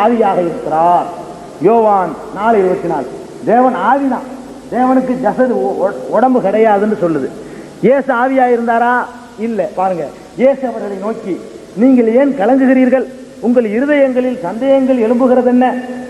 ஆவியாக இருக்கிறார். யோவான் 4:24. தேவன் ஆவிதான், தேவனுக்கு ஜசது உடம்பு கிடையாதுன்னு சொல்லுது. இயேசு ஆவியா இருந்தாரா? இல்லை. பாருங்க, இயேசு அவர்களை நோக்கி, நீங்கள் ஏன் கலங்குகிறீர்கள்? உங்கள் இருதயங்களில் சந்தேகங்கள் எழும்புகிறது என்ன?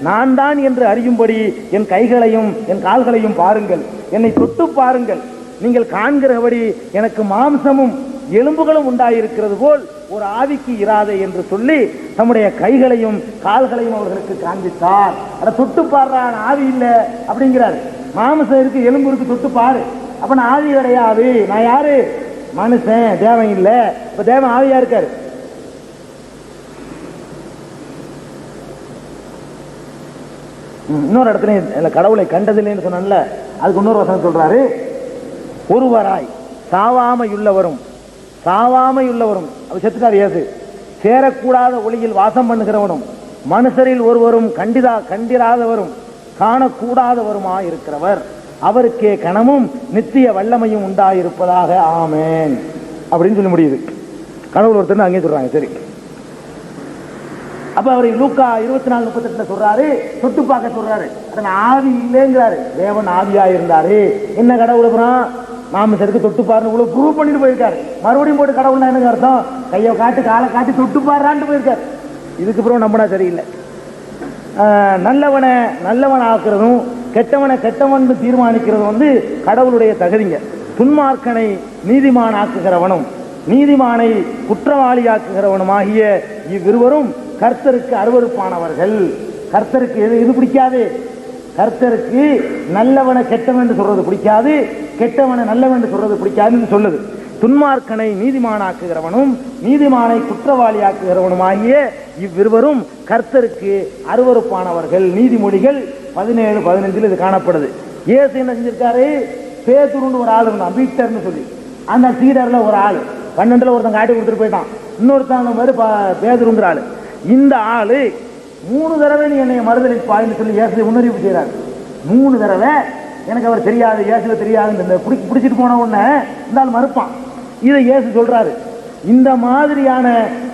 நான் தான் என்று அறியும்படி என் கைகளையும் என் கால்களையும் பாருங்கள், என்னை தொட்டு பாருங்கள். நீங்கள் காண்கிறபடி எனக்கு மாம்சமும் எலும்புகளும் உண்டாயிருக்கிறது போல் ஒரு ஆவிக்கு இராதே என்று சொல்லி தம்முடைய கைகளையும் கால்களையும் அவர்களுக்கு காண்பித்தார். அதை தொட்டு பாடுறான், ஆவி இல்லை அப்படிங்கிறார். மாம்சம் இருக்கு, எலும்பு இருக்கு, தொட்டு பாரு. அப்ப நான் ஆவி கிடையாது, நான் யாரு? மனுஷன், தேவன் இல்லை. இப்ப தேவன் ஆவியா இருக்காரு. இன்னொரு இடத்துல கடவுளை கண்டதில்லைன்னு சொன்னல, அதுக்கு இன்னொரு வசனம் சொல்றாரு, ஒருவராய் சாவாமையுள்ளவரும் அவர் செத்துட்டார் இயேசு, சேரக்கூடாத ஒளியில் வாசம் பண்ணுகிறவனும் மனுஷரில் ஒருவரும் கண்டிராதவரும் காணக்கூடாதவருமா இருக்கிறவர், அவருக்கே கனமும் நித்திய வல்லமையும் உண்டாயிருப்பதாக, ஆமேன் அப்படின்னு சொல்லி முடியுது. கடவுள் ஒருத்தர் அங்கே சொல்றாங்க. சரி, அப்ப அவர் லூக்கா 24:38 சொல்றாரு, தொட்டு பார்க்க சொல்றாரு. அதன் ஆவி இல்லைங்கிறாரு. தேவன் ஆவியா இருந்தாரு. என்ன கடவுள் அப்புறம் மாமிசருக்கு தொட்டு பாருன்னு இவ்வளவு ப்ரூவ் பண்ணிட்டு போயிருக்காரு. மறுபடியும் போட்டு கடவுள்னா எனக்கு அர்த்தம், கையை காட்டு காலை காட்டி தொட்டு பாடுறான்னு போயிருக்காரு. இதுக்கு அப்புறம் நம்பினா சரியில்லை. நல்லவன் ஆக்குறதும் கெட்டவன் தீர்மானிக்கிறதும் கடவுளுடைய தகுதிங்க. துன்மார்க்கனை நீதிமான் ஆக்குகிறவனும் நீதிமானை குற்றவாளி ஆக்குகிறவனும் ஆகிய இவ்விருவரும் கர்த்தருக்கு அருவருப்பானவர்கள். கர்த்தருக்கு எது பிடிக்காது? கர்த்தருக்கு நல்லவனை கெட்டவன் என்று சொல்றது பிடிக்காது, கெட்டவனை நல்லவன் என்று சொல்றது பிடிக்காதுன்னு சொல்லுது. துன்மார்க்கனை நீதிமானாக்குகிறவனும் நீதிமானை குற்றவாளி ஆக்குகிறவனும் ஆகிய இவ்விருவரும் கர்த்தருக்கு அருவருப்பானவர்கள். நீதிமொழிகள் 17:15 இது காணப்படுது. இயேசு என்ன செஞ்சிருக்காரு? பேதுருன்னு ஒரு ஆள் இருந்தான், பீட்டர்னு சொல்லி. அந்த சீடர்ல ஒரு ஆள் 12 ஒருத்தன் காட்டி கொடுத்துட்டு போயிட்டான். இன்னொருத்தன் மாதிரி பேதுருங்கிற ஆளு. இந்த ஆளு 3 தடவை நீ என்னை மறுதலிப்பாய்ன்னு சொல்லி இயேசுவை முன்னறிவிப்பு செய்யறாரு. 3 தடவை எனக்கு அவர் தெரியாது, இயேசுவை தெரியாது பிடிச்சிட்டு போன உடனே இந்த ஆள் மறுப்பான். இதை இயேசு சொல்றாரு. இந்த மாதிரியான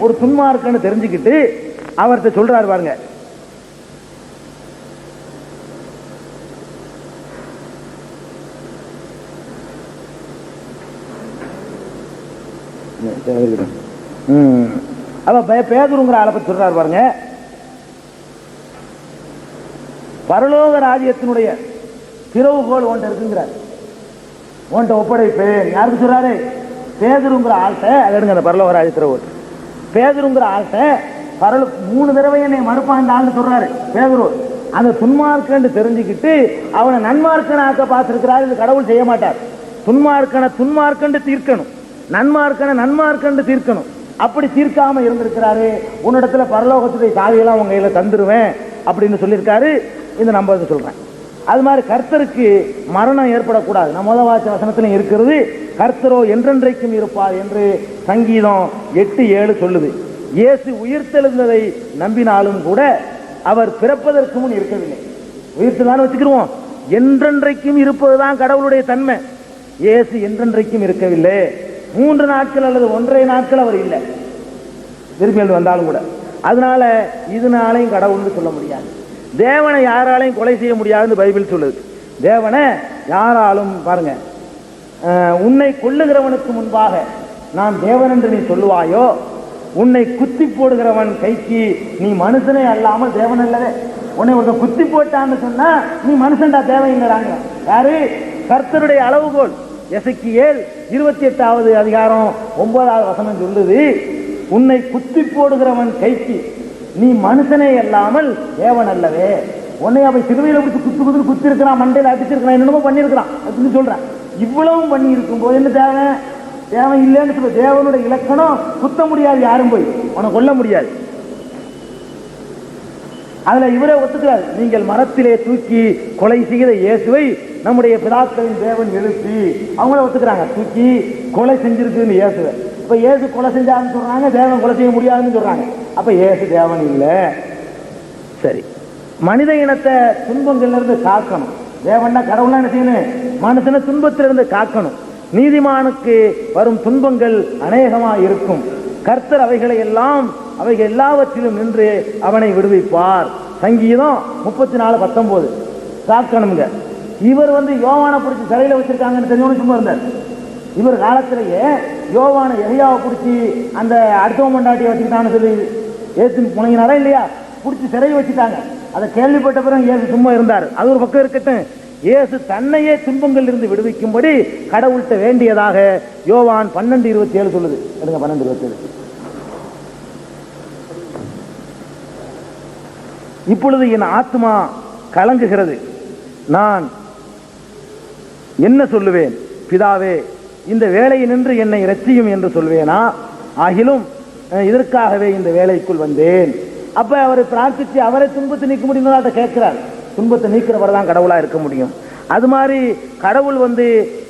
ஒரு துன்மார்க்கன்னு தெரிஞ்சுக்கிட்டு அவர்கிட்ட சொல்றாரு பாருங்க, பேதுருங்கிற ஆளை பத்தி சொல்றாரு பாருங்க. பரலோக ராஜ்யத்தினுடைய திறவுகோல் ஒன்று இருக்குங்கிறார், ஒன்றை ஒப்படைப்பேன். யாருக்கு சொல்றாரு? பேதுருங்கிற ஆள்கிட்ட. அதை எடுங்க, அந்த பரலோக ராஜ்ய திறவுகோல். பேதுருங்கிற ஆள்கிட்ட 3 தடவை என்னை மறுப்பான் ஆள்னு சொல்றாரு பேதுரு. அந்த துன்மார்க்கன்னு தெரிஞ்சுக்கிட்டு அவனை நன்மார்க்கன் ஆக்க பார்த்திருக்கிறார். இது கடவுள் செய்ய மாட்டார். துன்மார்க்கன்னு தீர்க்கணும், நன்மார்க்கன்னு தீர்க்கணும். அப்படி தீர்க்காம இருந்திருக்கிறாரு. உன்னிடத்துல பரலோகத்துடைய சாவியெல்லாம் உங்க கையில தந்துருவேன் அப்படின்னு சொல்லியிருக்காரு. இந்த நம்பர் சொல்றேன். அது மாதிரி கர்த்தருக்கு மரணம் ஏற்படக்கூடாது. நம்ம முதல் வாச வசனத்திலும் இருக்கிறது, கர்த்தரோ என்றென்றைக்கும் இருப்பார் என்று சங்கீதம் 8:7 சொல்லுது. இயேசு உயிர்த்தெழுந்ததை நம்பினாலும் கூட அவர் பிறப்பதற்கு முன் இருக்கவில்லை. உயிர்த்தெழுந்தான்னு வச்சுக்கிருவோம், என்றென்றைக்கும் இருப்பதுதான் கடவுளுடைய தன்மை. இயேசு என்றென்றைக்கும் இருக்கவில்லை. 3 நாட்கள் அல்லது 1.5 நாட்கள் அவர் இல்லை, திரும்பி வந்தாலும் கூட. அதனால இதனாலையும் கடவுள்னு சொல்ல முடியாது. தேவனை யாராலையும் கொலை செய்ய முடியாதுன்னு பைபிள் சொல்லுது. தேவனை யாராலும் பாருங்க, உன்னை கொல்லுகிறவனுக்கு முன்பாக நான் தேவன் என்று நீ சொல்லுவாயோ, உன்னை குத்தி போடுகிறவன் கைக்கு நீ மனுஷனே அல்லாமல் தேவன் அல்லவே. உன்னை ஒருத்தன் குத்தி போட்டான்னு சொன்னா நீ மனுஷன்டா, தேவையில்லைறாங்க. யாரு? கர்த்தருடைய அளவுகோல். எசேக்கியேல் 28வது அதிகாரம் 9வது வசனம் சொல்லுது, உன்னை குத்தி போடுகிறவன் கைக்கு நீ மனுஷனே அல்லாமல் தேவன் அல்லவே. உன்னை அவை சிறுவையில பிடிச்சி குத்தி இருக்கிறான், மண்டையில் அடிச்சிருக்கிறான், என்னென்னமோ பண்ணியிருக்கிறான் அப்படின்னு சொல்றேன். இவ்வளவும் பண்ணி இருக்கும் போது என்ன தேவன் இல்லைன்னு சொல்ல. தேவனுடைய இலக்கணம் குத்த முடியாது, யாரும் போய் உன்னை கொல்ல முடியாது. அதுல இவரே ஒத்துக்கிறார். நீங்கள் மரத்திலே தூக்கி கொலை செய்த இயேசுவை நம்முடைய பிதாக்களின் தேவன் எழுப்பி, அவங்கள ஒத்துக்கிறாங்க, தூக்கி கொலை செஞ்சிருக்குன்னு இயேசுவை. இப்ப இயேசு கொலை செஞ்சாருன்னு சொல்றாங்க, தேவன் கொலை செய்ய முடியாதுன்னு சொல்றாங்க. அப்ப இயேசு தேவன் இல்லை. சரி, மனித இனத்தை துன்பங்கள்ல இருந்து காக்கணும். தேவன்னா கடவுள்னா என்ன செய்யணும்? மனுஷனை துன்பத்திலிருந்து காக்கணும். நீதிமானுக்கு வரும் துன்பங்கள் அநேகமா இருக்கும். கர்த்தர் அவைகளை எல்லாம் அவைகள் எல்லாவற்றிலும் நின்று அவனை விடுவிப்பார். சங்கீதம் 34:19 சாக்கணுங்க. இவர் யோவானை பிடிச்சி சிறையில் வச்சிருக்காங்கன்னு தெரிஞ்சவனு சும்மா இருந்தார். இவர் காலத்திலேயே யோவானை எலியாவை பிடிச்சி அந்த அடுத்தவன் கொண்டாட்டியை வச்சுக்கிட்டான்னு சொல்லி ஏற்று முனையினாரா இல்லையா, பிடிச்சி சிறையை வச்சுட்டாங்க. அதை கேள்விப்பட்ட பிறகு இயேசு சும்மா இருந்தார். அது ஒரு பக்கம் இருக்கட்டும், இயேசு தன்னையே துன்பங்கள் இருந்து விடுவிக்கும்படி கடவுள்கிட்ட வேண்டியதாக யோவான் 12:27 சொல்லுது. 12:27. இப்பொழுது என் ஆத்மா கலங்குகிறது, நான் என்ன சொல்லுவேன்? பிதாவே, இந்த வேலையை நின்று என்னை இரட்சியும் என்று சொல்வேனா? ஆகிலும் இதற்காகவே இந்த வேலைக்குள் வந்தேன். அப்ப அவரை பிரார்த்திச்சு அவரை துன்பத்தை நீக்க முடியும் கேட்கிறார். துன்பத்தை நீக்கிறவர் தான் கடவுளா இருக்க முடியும். அது மாதிரி கடவுள்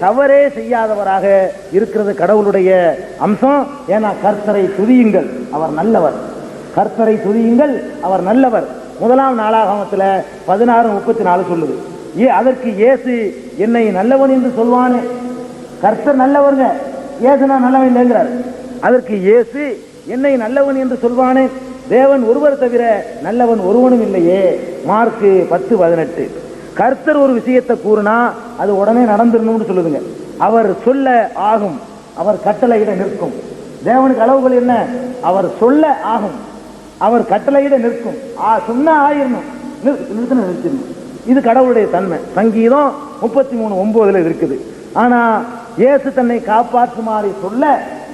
தவறே செய்யாதவராக இருக்கிறது கடவுளுடைய அம்சம். ஏன்னா கர்த்தரை துதியுங்கள், அவர் நல்லவர். கர்த்தரை துதியுங்கள், அவர் நல்லவர். 1 நாளாகமத்தில் 16:34 சொல்லுது. அதற்கு இயேசு என்னை நல்லவன் என்று சொல்வானே. கர்த்தர் நல்லவருங்க, இயேசு நான் நல்லவன் இல்லைங்கிறார். அதற்கு இயேசு என்னை நல்லவன் என்று சொல்வானே, தேவன் ஒருவர் தவிர நல்லவன் ஒருவனும் இல்லையே. மார்க்கு 10:18. கர்த்தர் ஒரு விஷயத்தை கூறினா அது உடனே நடந்துடணும்னு சொல்லுதுங்க. அவர் சொல்ல ஆகும், அவர் கட்டளையிட நிற்கும். தேவனுக்கு அளவுகள் என்ன? அவர் சொல்ல ஆகும், அவர் கட்டளையிட நிற்கும். சொன்னா ஆயிரணும், நிறுத்தணும். இது கடவுளுடைய தன்மை. சங்கீதம் 33:9 இருக்குது. ஆனா இயேசு தன்னை காப்பாற்றுமாறு சொல்ல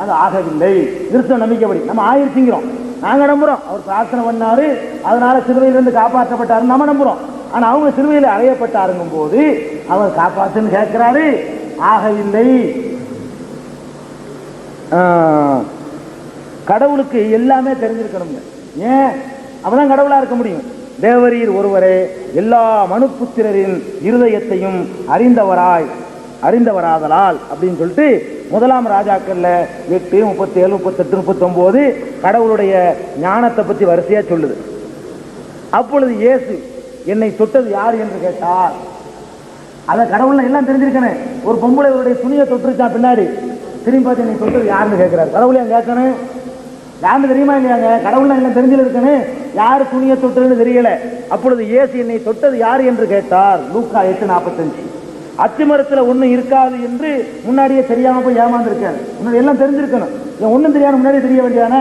அது ஆகவில்லை. கிறிஸ்தவ நம்பிக்கைப்படி நம்ம ஆயிருச்சுங்கிறோம், நாங்க நம்புறோம். அவர் பிரார்த்தனை பண்ணாரு, அதனால சிலுவையிலிருந்து காப்பாற்றப்பட்டாரு நம்ம நம்புறோம். ஆனா அவங்க சிலுவையில் அறையப்பட்டாருங்கும் போது அவர் காப்பாற்றுன்னு கேட்கிறாரு, ஆகவில்லை. கடவுளுக்கு எல்லாமே தெரிஞ்சிருக்கணுங்க. ஏன்? அப்பதான் கடவுளா இருக்க முடியும். தேவரீர் ஒருவரே எல்லா மனுப்புத்திரரின் இருதயத்தையும் அறிந்தவராதலால் அப்படின்னு சொல்லிட்டு 1 ராஜாக்கள்ல 8, 37, 38, 39 கடவுளுடைய ஞானத்தை பற்றி வரிசையா சொல்லுது. அப்பொழுது இயேசு என்னை தொட்டது யார் என்று கேட்டார். அதை கடவுள் எல்லாம் தெரிஞ்சிருக்கணும். ஒரு பொம்பளை அவருடைய துணியை தொட்டுருச்சான், பின்னாடி திரும்பி பார்த்து என்னை தொட்டது யாருன்னு கேட்கிறார். கடவுளையும் கேட்கணும், யாருன்னு தெரியுமா இல்லையாங்க? கடவுள் எல்லாம் தெரிஞ்சிருக்கணும், யாரு துணியை தொட்டுன்னு தெரியல. அப்பொழுது இயேசு என்னை தொட்டது யார் என்று கேட்டார். லூக்கா 8:45. அத்திமரத்தில் ஒன்றும் இருக்காது என்று முன்னாடியே தெரியாம போய் ஏமாந்துருக்காரு. முன்னாடி எல்லாம் தெரிஞ்சிருக்கணும். ஒன்றும் தெரியாம முன்னாடியே தெரிய வேண்டியான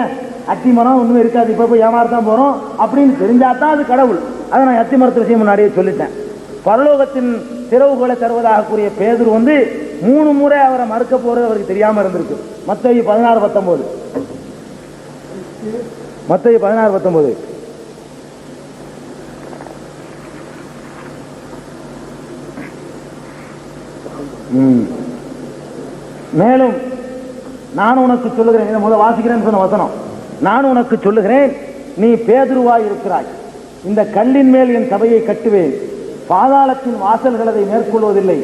அத்திமரம் ஒன்றும் இருக்காது, இப்போ போய் ஏமாறத்தான் போறோம் அப்படின்னு தெரிஞ்சாதான் அது கடவுள். அதை நான் அத்திமரத்து விஷயம் முன்னாடியே சொல்லிட்டேன். பரலோகத்தின் திறவுகளை தருவதாக கூறிய பேதுரு 3 முறை அவரை மறுக்க போறது அவருக்கு தெரியாம இருந்திருக்கு. மத்தேயு 16:19. மத்தேயு 16:19. மேலும் நான் உனக்கு சொல்லுகிறேன், இதை முதல் வாசிக்கிறேன்னு சொன்ன வசனம். நான் உனக்கு சொல்லுகிறேன், நீ பேதுருவாய் இருக்கிறாய், இந்த கல்லின் மேல் என் சபையை கட்டுவேன், பாதாளத்தின் வாசல்கள் அதை மேற்கொள்வதில்லை.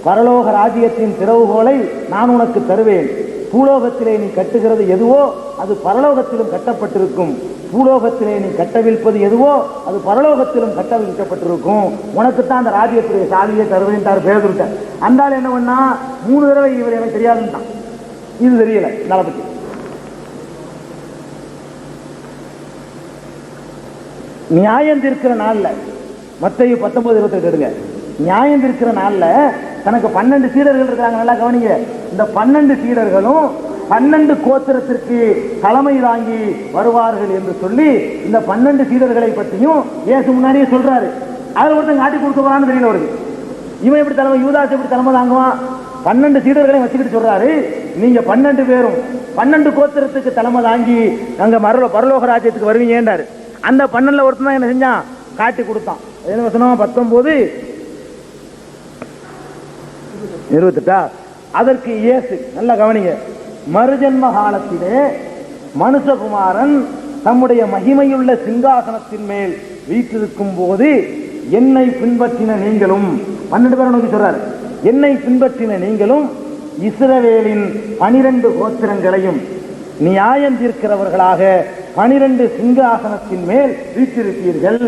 பரலோக ராஜ்யத்தின் திறவுகோலை நான் உனக்கு தருவேன். பூலோகத்திலே நீ கட்டுகிறது எதுவோ அது பரலோகத்திலும் கட்டப்பட்டிருக்கும், பூலோகத்திலே நீ கட்டவிழ்ப்பது எதுவோ அது பரலோகத்திலும் கட்டவிழ்க்கப்பட்டிருக்கும். உனக்குத்தான் அந்த ராஜ்யத்துடைய சாதியை தருவேன்ட்டார் பேதுருட்ட. அந்தாள் என்ன பண்ணா 3 தடவை இவர் எனக்கு தெரியாதுன்ட்டான். இது தெரியல நாளை பற்றி. நியாயம் தீர்க்கிற நாள்ல மத்தேயு 19:28 எடுங்க. நியாயம் தீர்க்கிற நாள்ல தனக்கு 12 சீடர்கள் இருக்காங்க. நல்லா கவனிங்க. இந்த 12 சீடர்களும் 12 கோத்திரத்திற்கு தலைமை தாங்கி வருவார்கள் என்று சொல்லி இந்த 12 சீடர்களை பற்றியும் இயேசு முன்னாடியே சொல்றாரு. அதில் ஒருத்தன் காட்டி கொடுக்க போறான்னு தெரியல அவருக்கு. இவன் எப்படி தலைமை, யூதாஸ் எப்படி தலைமை தாங்குவான்? 12 சீடர்களையும் வச்சுக்கிட்டு சொல்றாரு, நீங்க 12 பேரும் 12 கோத்திரத்துக்கு தலைமை தாங்கி அங்க பரலோக ராஜ்யத்துக்கு வருவீங்கன்றாரு. அந்த 12 ஒருத்தன் தான் என்ன செஞ்சான்? காட்டி கொடுத்தான். என்ன வசனம்? 19:28. அதற்கு இயேசு, நல்லா கவனிங்க, மறுஜன்ம காலத்திலே மனுஷகுமாரன் தம்முடைய மகிமையுள்ள சிங்காசனத்தின் மேல் வீற்றிருக்கும் போது என்னை பின்பற்றின நீங்களும், 12 பேரை நோக்கி சொல்றாரு, என்னை பின்பற்றின நீங்களும் இஸ்ரவேலின் 12 கோத்திரங்களையும் நியாயம் தீர்க்கிறவர்களாக 12 சிங்காசனத்தின் மேல் வீற்றிருப்பீர்கள்.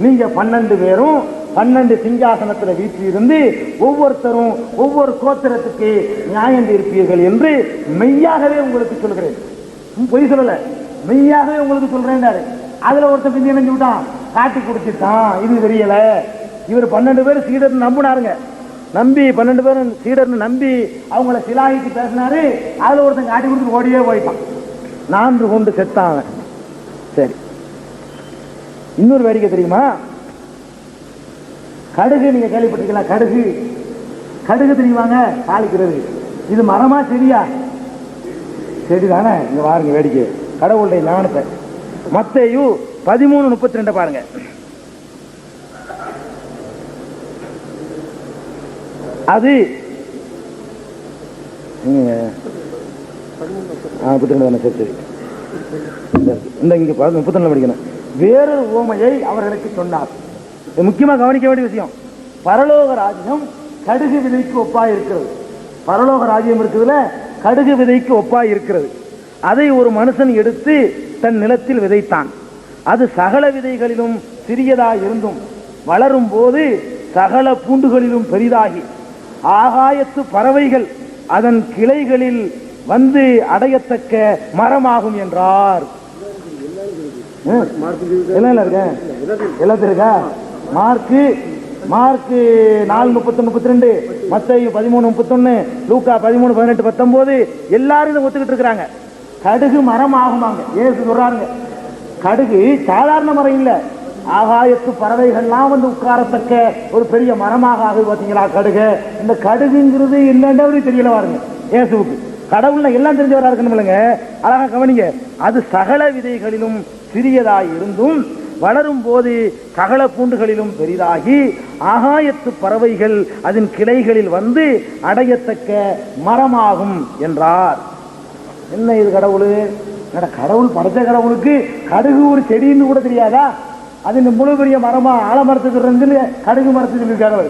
நீங்க 12 பேரும் 12 சிங்காசனத்தில் வீற்றிருந்து ஒவ்வொருத்தரும் ஒவ்வொரு கோத்திரத்துக்கு நியாயம் தீர்ப்பீர்கள் என்று மெய்யாகவே உங்களுக்கு சொல்கிறேன். பொய் சொல்லல, மெய்யாகவே உங்களுக்கு சொல்றேன்டாரு. அதுல ஒருத்தன் பிந்தி நினைஞ்சு விட்டான், காட்டி குடிச்சிட்டான், இது தெரியல. இவர் 12 பேர் சீடர் நம்பினாருங்க. நம்பி 12 பேரும் சீடர்னு நம்பி அவங்கள சிலாகிக்கு பேசினாரு. அதுல ஒருத்தன் காட்டி கொடுத்து ஓடியே போயிட்டான், 4 கொண்டு செத்தான். சரி, இன்னொரு வேடிக்கை தெரியுமா? கடுகு நீங்க கேள்விப்பட்டிருக்கலாம். கடுகு கடுகு தெரியுவாங்க, தாளிக்கிறது. இது மரமா செடியா? செடி தானே. இங்க பாருங்க வேடிக்கை, கடவுளுடைய ஞானத்தை. மத்தேயு 13:32 பாருங்க. அது படிக்கணும். வேறொரு உவமையை அவர்களுக்கு சொன்னார். முக்கியமா கவனிக்க வேண்டிய விஷயம், பரலோக ராஜ்யம் கடுகு விதைக்கு ஒப்பாய் இருக்கிறது. பரலோக ராஜ்யம் இருக்குதுல, கடுகு விதைக்கு ஒப்பாய் இருக்கிறது. அதை ஒரு மனுஷன் எடுத்து தன் நிலத்தில் விதைத்தான். அது சகல விதைகளிலும் சிறியதாக இருந்தும் வளரும் போது சகல பூண்டுகளிலும் பெரிதாகி ஆகாயத்து பறவைகள் அதன் கிளைகளில் வந்து அடையத்தக்க மரமாகும் என்றார். எல்லாத்தையும் இருக்கா? மார்க்கு 4:31-32, மத்தேயு 13:31, லூக்கா 13:18-19 எல்லாரும் இதை ஒத்துக்கிட்டு இருக்கிறாங்க. கடுகு மரம் ஆகுமாங்க. ஏசு சொல்றாங்க, கடுகு சாதாரண மரம் இல்ல, ஆகாயத்து பறவைகள்லாம் வந்து உட்காரத்தக்க ஒரு பெரிய மரமாக ஆகுது. பாத்தீங்களா கடுகு? இந்த கடுகுங்கிறது என்னன்னு தெரியல பாருங்க. இயேசுவுக்கு கடவுள்ல எல்லாம் தெரிஞ்சவரா இருக்கணும்லங்க. அழகா கவனிங்க, அது சகல விதைகளிலும் சிறியதாய் இருந்தும் வளரும் போது சகல பூண்டுகளிலும் பெரிதாகி ஆகாயத்து பறவைகள் அதன் கிளைகளில் வந்து அடையத்தக்க மரமாகும் என்றார். என்ன இது கடவுள்? கடவுள் படைச்ச கடவுளுக்கு கடுகு ஒரு செடின்னு கூட தெரியாதா? அது இந்த முழு பெரிய மரமா ஆலமரத்துக்கு கடுகு மரத்துக்கு இருக்காங்க.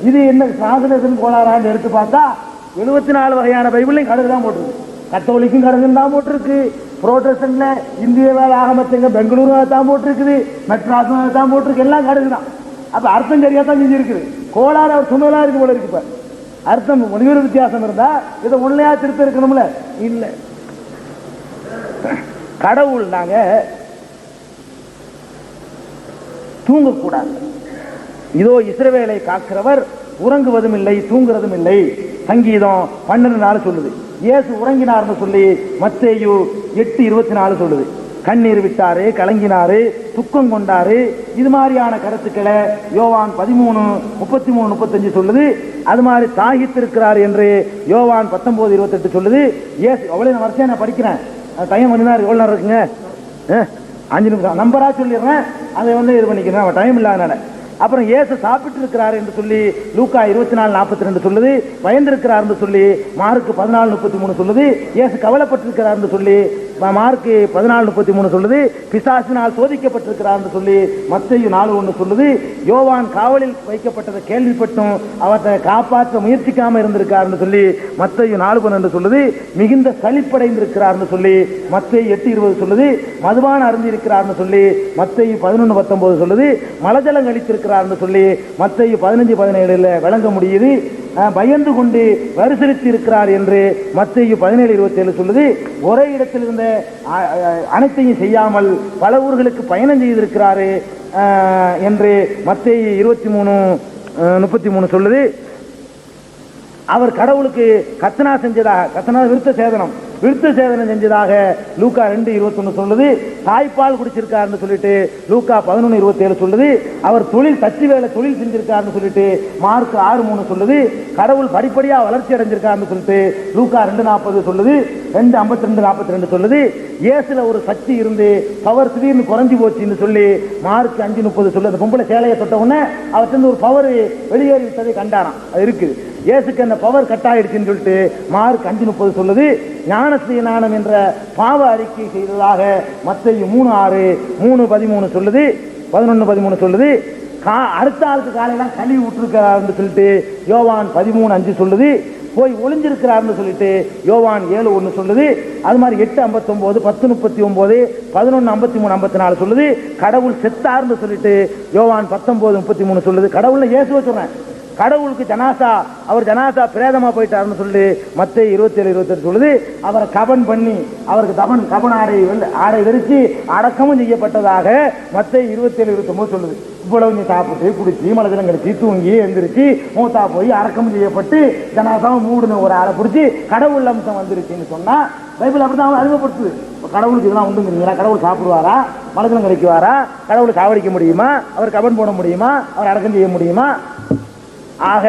இது என்ன சாதனத்தின் கோளாறான்னு எடுத்து பார்த்தா 74 வகையான பைபிளையும் கடுகு தான் போட்டிருக்கு. கத்தோலிக்கும் கடுகுன்னு தான் போட்டிருக்கு. புரோட்டஸ்டன்ட்ல இந்திய வேலை ஆகமத்துங்க பெங்களூரு தான் போட்டிருக்குது, மெட்ராஸும் தான் போட்டிருக்கு. எல்லாம் கடுகு தான். அப்ப அர்த்தம் சரியா தான் செஞ்சு இருக்குது. கோளாறு அவர் சொன்னதா இருக்கு போல இருக்கு. இப்ப அர்த்தம் மொழிபெயர் வித்தியாசம் இருந்தா இதை உண்மையா திருப்பி இருக்கணும்ல? இல்ல. கடவுள் நாங்க தூங்கக்கூடாது. இதோ இஸ்ரவேலை காக்கிறவர் உறங்குவதும் இல்லை தூங்குறதும் இல்லை. சங்கீதம் 12:4 சொல்லுது. இயேசு உறங்கினார்னு சொல்லி மத்தேயு 8:24 சொல்லுது. கண்ணீர் விட்டாரு, கலங்கினாரு, துக்கம் கொண்டாரு. இது மாதிரியான கருத்துக்களை யோவான் 13:33-35 சொல்லுது. அது மாதிரி தாகித்திருக்கிறார் என்று யோவான் 19:28 சொல்லுது. இயேசு அவ்வளவு வருஷம் நான் படிக்கிறேன், டைம் வந்து எவ்வளவு நேரம் இருக்குங்க? 5 நிமிஷம் நம்பரா சொல்லிடுறேன், அதை வந்து இது பண்ணிக்கிறேன், டைம் இல்லாதனால. அப்புறம் இயேசு சாப்பிட்டு இருக்கிறார் என்று சொல்லி லூக்கா 24:42 சொல்லுது. பயந்திருக்கிறார் என்று சொல்லி மார்க்கு 14:33 சொல்லுது. இயேசு கவலைப்பட்டிருக்கிறார் என்று சொல்லி மார்க்கு 14:33 சொல்லுது. பிசாசினால் சோதிக்கப்பட்டிருக்கிறார் என்று சொல்லி மத்தேயு 4:1 சொல்லுது. யோவான் காவலில் வைக்கப்பட்டதை கேள்விப்பட்டும் அவற்றை காப்பாற்ற முயற்சிக்காம இருந்திருக்கார் என்று சொல்லி மத்தேயு 4:12 சொல்லுது. மிகுந்த சலிப்படைந்திருக்கிறார் என்று சொல்லி மத்தேயு 8:20 சொல்லுது. மதுபான அருந்தி இருக்கிறார் சொல்லி மத்தேயு 11:19 சொல்லுது. மலஜலம் கழித்திருக்கிறார் சொல்லி மத்தேயு 15:17 விளங்க முடியுது. பயந்து கொண்டு வரிசலித்து இருக்கிறார் என்று மத்தேயு 17:27 சொல்லுது. ஒரே இடத்தில் இருந்த அனைத்தையும் செய்யாமல் பல ஊர்களுக்கு பயணம் செய்திருக்கிறாரு என்று மத்தேயு 23:33 சொல்லுது. அவர் கடவுளுக்கு கத்தனா செஞ்சதாக, கத்தனா விருத்த சேதனம் செஞ்சதாக லூக்கா 2:21 சொல்லுது. தாய்ப்பால் குடிச்சிருக்காருன்னு சொல்லிட்டு லூக்கா 11:27 சொல்லுது. அவர் தச்சு வேலை தொழில் செஞ்சிருக்காருன்னு சொல்லிட்டு மார்க் 6:3 சொல்லுது. கடவுள் படிப்படியா வளர்ச்சி அடைஞ்சிருக்காருன்னு சொல்லிட்டு லூக்கா 2:40 சொல்லுது. 2:52-42 சொல்லுது. இயேசுல ஒரு சக்தி இருந்து பவர் திடீர்னு குறைஞ்சி போச்சுன்னு சொல்லி மார்க் 5:30 சொல்லுது. பொம்பளை சேலையை தொட்ட உடனே அவற்றிலிருந்து ஒரு பவர் வெளியேறி விட்டதை கண்டாராம். அது இருக்குது. இயேசுக்கு அந்த பவர் கட் ஆயிடுச்சுன்னு சொல்லிட்டு மார்க் 5:30 சொல்லுது. ஞானம் என்ற பாவ அறிக்கை செய்ததாக மத்தேயு 3:6, 3:13 சொல்லுது, 11:13 சொல்லுது. அடுத்த ஆளுக்கு காலையெல்லாம் கழுவி விட்டுருக்கிறார் சொல்லிட்டு யோவான் 13:5 சொல்லுது. போய் ஒளிஞ்சிருக்கிறார்னு சொல்லிட்டு யோவான் 7:1 சொல்லுது. அது மாதிரி 8:59, 10:39, 11:53-54 சொல்லுது. கடவுள் செத்தார்னு சொல்லிட்டு யோவான் 19:33 சொல்லுது. கடவுள்ல இயேசுவை சொல்றேன், கடவுளுக்கு ஜனாசா, அவர் ஜனாசா பிரேதமா போயிட்டாருன்னு சொல்லி மத்தேயு 27:28 சொல்லுது. அவரை கபன் பண்ணி அவருக்கு கபன் ஆடை விரிச்சு அடக்கமும் செய்யப்பட்டதாக மத்தேயு 27:29 சொல்லுது. இவ்வளவு நீ சாப்பிட்டு குடிச்சு மலஜலம் கழிச்சு தூங்கி எந்திரிச்சு மூத்தா போய் அடக்கமும் செய்யப்பட்டு ஜனாசாவை மூடுன ஒரு ஆளை பிடிச்சி கடவுள் அம்சம் வந்துருச்சுன்னு சொன்னா பைபிள் அப்படிதான் அறிமுகப்படுத்துது. கடவுளுக்கு இதெல்லாம் உண்டுங்கிறீங்களா? கடவுள் சாப்பிடுவாரா? மலஜலம் கழிக்குவாரா? கடவுளை சாவடிக்க முடியுமா? அவர் கபன் போட முடியுமா? அவர் அடக்கம் செய்ய முடியுமா? ஆக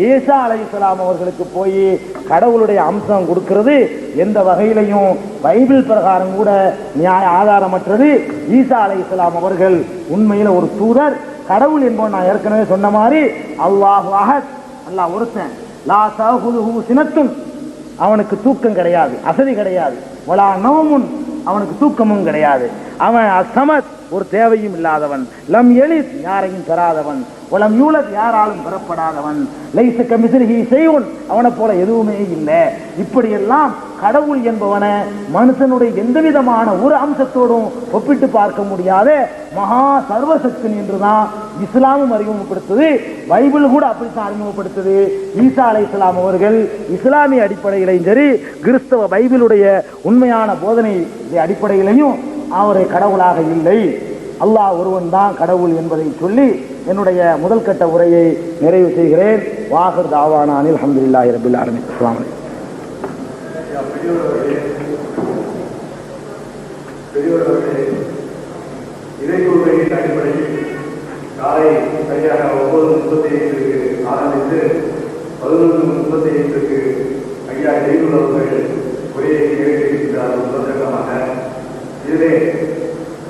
ஈசா அலைஹிஸ்ஸலாம் அவர்களுக்கு போய் கடவுளுடைய அம்சம் கொடுக்கிறது எந்த வகையிலையும் பைபிள் பிரகாரம் கூட நியாய ஆதாரமற்றது. ஈசா அலைஹிஸ்ஸலாம் அவர்கள் உண்மையில ஒரு தூதர், கடவுள் என்பவன் நான் ஏற்கனவே சொன்ன மாதிரி அல்லாஹு அஹத், அல்லாஹ் ஒருத்தன், லா தஅஹுதுஹு சினத்துன், அவனுக்கு தூக்கம் கிடையாது, அசதி கிடையாது, வலா நௌமுன், அவனுக்கு தூக்கமும் கிடையாது, அவன் அஸ்ஸமத், ஒரு தேவையும் இல்லாதவன், லம் யலித், யாரையும் பெறாதவன், வலம் யூலத், யாராலும் பெறப்படாதவன், லைஸ கமிஸ்லிஹி ஷைஉன், அவனை போல எதுவுமே இல்லை. இப்படியெல்லாம் கடவுள் என்பவன மனுஷனுடைய எந்த விதமான ஒரு அம்சத்தோடும் ஒப்பிட்டு பார்க்க முடியாத மகா சர்வசக்தன் என்றுதான் இஸ்லாமும் அறிமுகப்படுத்துது. பைபிள் கூட அப்படித்தான் அறிமுகப்படுத்துது. ஈசா அலைஹிஸ்ஸலாம் அவர்கள் இஸ்லாமிய அடிப்படையிலையும் சரி, கிறிஸ்தவ பைபிளுடைய உண்மையான போதனை அடிப்படையிலையும் அவரை கடவுளாக இல்லை, அல்லாஹ் ஒருவன் தான் கடவுள் என்பதை சொல்லி என்னுடைய முதல் கட்ட உரையை நிறைவு செய்கிறேன். வாஹிர் தாவானா அனில் அல்ஹம்துலில்லாஹி ரப்பில் ஆலமீன். அஸ்ஸலாமு அலைக்கும். பெரியவர்களே, இறை கொள்கையின் அடிப்படையில் காலை சரியாக 9:35 ஆரம்பித்து 11:35 ஐயா ஜெயிலுல் அவர்கள் உரையை கேட்டிருக்கிறார். முதற்கட்டமாக இதிலே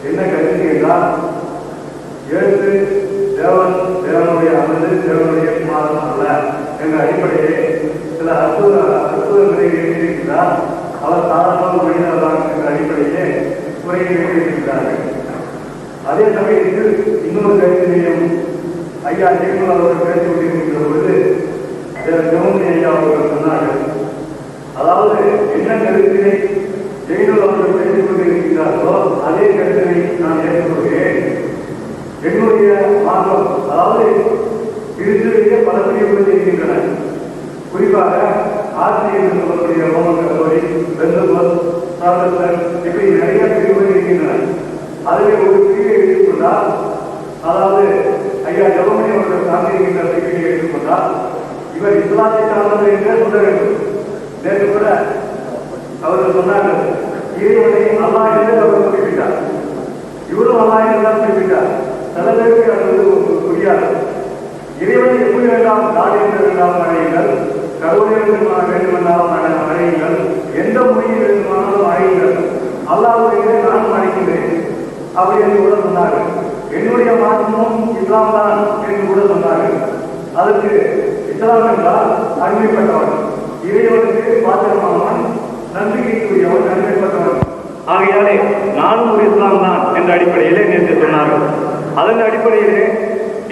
என்ன கருத்து என்றால், எழுத்து தேவனுடைய அல்லது தேவனுடைய குமாரன் அல்ல என்ற அடிப்படையிலே சில அற்புதங்களை எழுதியிருக்கிறார். அவர் சாதாரண மனிதர் தான் என்ற அடிப்படையிலே உரையை எழுதியிருக்கிறார்கள். அதே சமயத்தில் இன்னொரு கருத்தினையும் ஐயா ஜெயக்குமார் அவர்கள் பேசிக் கொண்டிருக்கின்ற பொழுது ஜெகமணி ஐயா அவர்கள் சொன்னார்கள். அதாவது என்ன கருத்தினை ஜெயலலிதா அவர்கள் பேசிக் கொண்டிருக்கிறார்களோ அதே கருத்தினை நான் ஏற்றுக்கொள்கிறேன். என்னுடைய மார்க்கம், அதாவது கிறிஸ்துவிலே பல பிரிவுகள் இருக்கின்றன. குறிப்பாக ஆசிரியர் என்று சொல்லக்கூடிய ரோமன் கத்தோலிக், பெந்தகோஸ்து, புராட்டஸ்டன்ட், இப்படி நிறைய பிரிவுகள் இருக்கின்றன. அதிலே ஒரு பிரிவை எடுத்துக்கொண்டால், அதாவது ஐயா ஜெகமணி அவர்கள் சார்ந்திருக்கின்ற பிரிவை எடுத்துக்கொண்டால் இவர் இஸ்லாத்தை சார்ந்தவர் என்றே சொல்ல வேண்டும். நேற்று கூட அவர்கள் சொன்னார்கள், இறைவனை அல்லாஹ் என்று அவர் குறிப்பிட்டார், இவரும் அல்லாஹ் என்றுதான் குறிப்பிட்டார். சில பேருக்கு அது புரியாது. இறைவனை எப்படி வேண்டாம் நாடு என்று வேண்டாம் அழையுங்கள், கடவுளை வேண்டுமென்றாலும் அழையுங்கள், எந்த மொழியில் வேண்டுமானாலும் அழையுங்கள், அல்லாஹ்வுடைய நானும் அழைக்கிறேன் அப்படி என்று கூட சொன்னார்கள். என்னுடைய மாற்றமும் இஸ்லாம் தான் என்று கூட சொன்னார்கள். அதற்கு இஸ்லாம் என்றால் அருமைப்பட்டவன், இறைவனுக்கு பாத்திரமானவன், நம்பிக்கைக்குரியவன், நன்மைப்பட்டவன். ஆகையாலே நானும் ஒரு இஸ்லாம் தான் என்ற அடிப்படையிலே நேற்று சொன்னார்கள். அதன் அடிப்படையிலே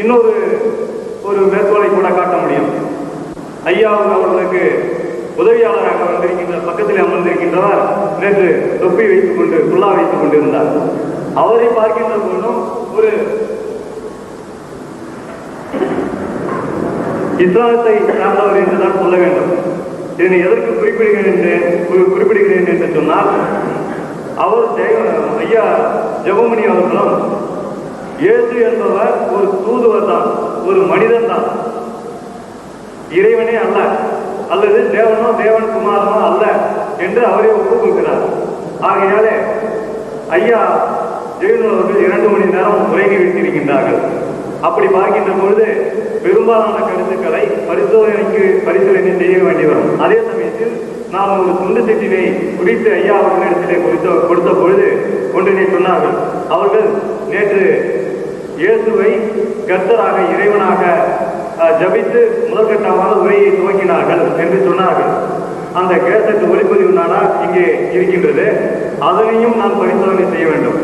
இன்னொரு மேற்கோளை கூட காட்ட முடியும். ஐயா அவர்களுக்கு உதவியாளராக வந்திருக்கின்ற பக்கத்தில் அமர்ந்திருக்கின்றவர் நேற்று தொப்பி வைத்துக் கொண்டு குல்லா வைத்துக் கொண்டிருந்தார். அவரை பார்க்கின்ற பொழுதும் ஒரு இஸ்லாத்தை சார்ந்தவர் என்றுதான் சொல்ல வேண்டும். இதனை எதற்கு குறிப்பிடுகிறேன் என்று சொன்னால், அவர் ஐயா ஜெகமணி அவர்களும் இயேசு என்பவர் ஒரு தூதுவர் தான், ஒரு மனிதன் தான், இறைவனே அல்ல, அல்லது தேவன் குமாரனோ அல்ல என்று அவரே ஒப்புக்கொள்கிறார். ஆகையாலே ஐயா ஜெயலலிதா அவர்கள் 2 மணி நேரம் உரைகி வைத்திருக்கின்றார்கள். அப்படி பார்க்கின்ற பொழுது பெரும்பாலான கருத்துக்களை பரிசோதனை செய்ய வேண்டி வரும். அதே சமயத்தில் நாம் ஒரு துண்டு செட்டினை குறித்து ஐயா அவர்களிடத்திலே கொடுத்த பொழுது ஒன்றினை சொன்னார்கள். அவர்கள் நேற்று இயேசுவை கர்த்தராக இறைவனாக ஜபித்து முதற்கட்டமாக உரையை துவங்கினார்கள் என்று சொன்னார்கள். அந்த கேசட் ஒளிப்பதிவு நாடா இங்கே இருக்கின்றது, அதனையும் நாம் பரிசோதனை செய்ய வேண்டும்.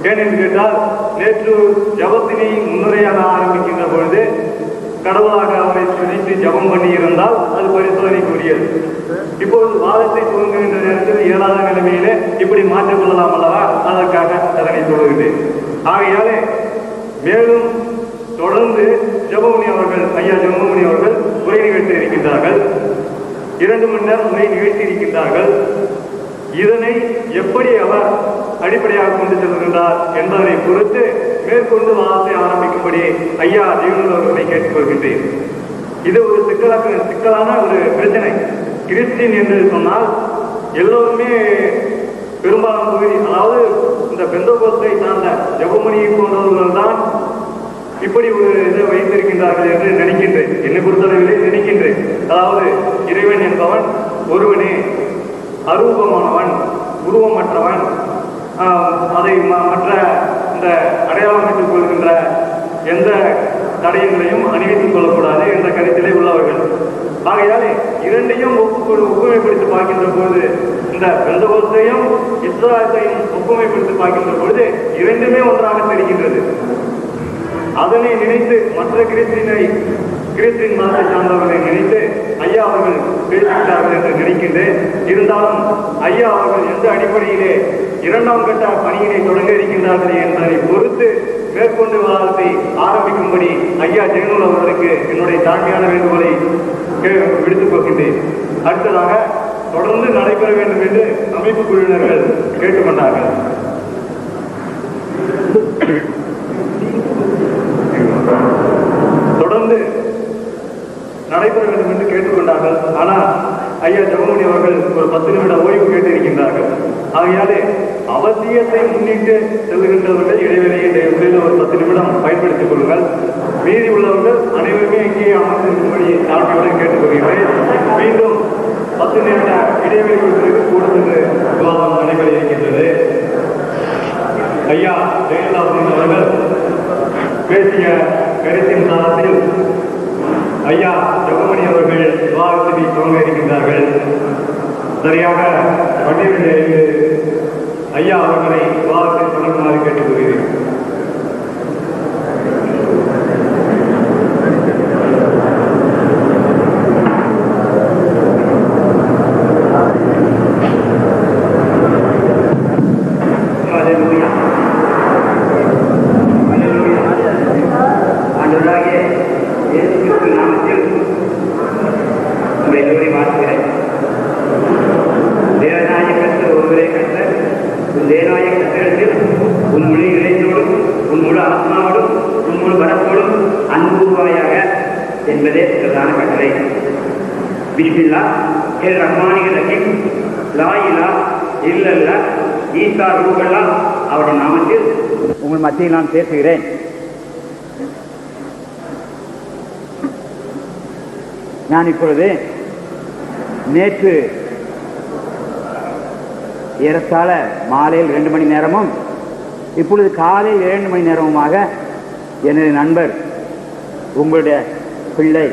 ஏனென்று கேட்டால், நேற்று ஜபத்தினை முன்னுரையாக ஆரம்பிக்கின்ற பொழுது கடவுளாக அவரை நினைத்து ஜபம் பண்ணி இருந்தால் அது பரிசோதனைக்குரியது. இப்பொழுது வாதத்தை துவங்குகின்ற நேரத்தில் இயலாத நிலைமையிலே இப்படி மாற்றிக் கொள்ளலாம் அல்லவா? அதற்காக அதனை சொல்லுகின்றேன். ஆகையாலே மேலும் தொடர்ந்து ஜெபமணி அவர்கள், ஐயா ஜெபமணி அவர்கள் உரை நிகழ்த்தி இருக்கின்றார்கள். 2 மணி நேரம் உரை நிகழ்த்தி இருக்கின்றார்கள். இதனை எப்படி அவர் அடிப்படையாக கொண்டு செல்கின்றார் என்பதனை பொறுத்து மேற்கொண்டு வாதத்தை ஆரம்பிக்கும்படி ஐயா ஜெயலலிதா அவர்களை கேட்டுக்கொள்கின்றேன். இது ஒரு சிக்கலான ஒரு பிரச்சனை. கிறிஸ்டின் என்று சொன்னால் எல்லோருமே பெரும்பாலான பகுதி, அதாவது இந்த பெந்தகோஸ்தை சார்ந்த ஜெபமணியை போன்றவர்கள் தான் இப்படி ஒரு இதை வைத்திருக்கின்றார்கள் என்று நினைக்கின்றேன். என்னை பொறுத்தளவிலே நினைக்கின்றேன். அதாவது இறைவன் என்பவன் ஒருவனே, அரூபமானவன், உருவமற்றவன், அதை மற்ற இந்த அடையாளமிட்டுக் கொள்கின்ற எந்த தடயங்களையும் அணிவித்துக் கொள்ளக்கூடாது என்ற கருத்திலே உள்ளவர்கள். ஆகையாலே இரண்டையும் ஒப்புமைப்படுத்தி பார்க்கின்ற போது, இந்த பெந்தகோஸ்தையும் இஸ்ராயலையும் ஒப்புமைப்படுத்தி பார்க்கின்ற பொழுது இரண்டுமே ஒன்றாக தெரிகின்றது. அதனை நினைத்து மற்ற கிறிஸ்டின் மதத்தை சார்ந்தவர்களை நினைத்து ஐயா அவர்கள் பேசுகிறார்கள் என்று நினைக்கின்றேன். இருந்தாலும் ஐயா அவர்கள் எந்த அடிப்படையிலே 2ஆம் கட்ட பணியினை தொடங்க இருக்கின்றார்கள் என்பதை பொறுத்து மேற்கொண்டு விவாதத்தை ஆரம்பிக்கும்படி ஐயா ஜெயலலிதா அவர்களுக்கு என்னுடைய தாழ்மையான வேண்டுகோளை விடுத்துக் கொள்கின்றேன். அடுத்ததாக தொடர்ந்து நடைபெற வேண்டும் என்று அமைப்பு குழுவினர்கள் கேட்டுக்கொண்டார்கள். தொடர்ந்து நடைபெற வேண்டும் என்று கேட்டுக்கொண்டார்கள். ஆனால் ஐயா ஜெபமணி அவர்கள் ஒரு 10 நிமிட ஓய்வு கேட்டிருக்கின்றார்கள். ஆகையாலே அவசியத்தை முன்னிட்டு செல்கின்றவர்கள் இடைவெளியை ஒரு 10 நிமிடம் பயன்படுத்திக் கொள்ளுங்கள். மீதி உள்ளவர்கள் அனைவருமே இங்கே அமர்ந்திருக்கும்படி தாழ்மையுடன் கேட்டுக்கொள்கிறேன். மீண்டும் 10 நிமிட இடைவெளிக்கு கூடுதல் விவாதம் நடைபெற இருக்கின்றது. ஐயா ஜெயலலிதா அவர்கள் பேசிய கருத்தின் சாரத்தில் ஐயா ஜெபமணி அவர்கள் விவாதத்தினை துவங்க இருக்கின்றார்கள். சரியாக 12:05 ஐயா அவர்களை விவாதத்தை தொடங்குமாறு கேட்டுக்கொள்கிறேன். அவருடைய நாமத்தில் உங்கள் மத்தியில் நான் பேசுகிறேன். நான் இப்பொழுது நேற்று ஏறத்தாழ மாலையில் 2 மணி நேரமும் இப்பொழுது காலையில் 7 மணி நேரமுமாக எனது நண்பர் உங்களுடைய பிள்ளை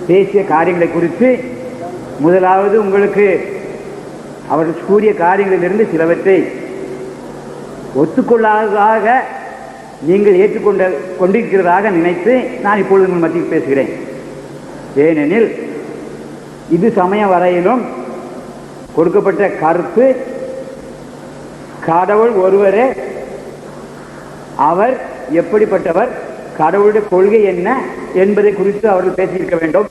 பேசிய காரியங்களை குறித்து முதலாவது உங்களுக்கு அவர்கள் கூறிய காரியங்களிலிருந்து சிலவற்றை ஒத்துக்கொள்ளாததாக நீங்கள் கொண்டிருக்கிறதாக நினைத்து நான் இப்பொழுது உங்கள் மத்தியில் பேசுகிறேன். ஏனெனில் இது சமய வரையிலும் கொடுக்கப்பட்ட கருத்து கடவுள் ஒருவரே, அவர் எப்படிப்பட்டவர், கடவுளுடைய கொள்கை என்ன என்பதை குறித்து அவர்கள் பேசியிருக்க வேண்டும்.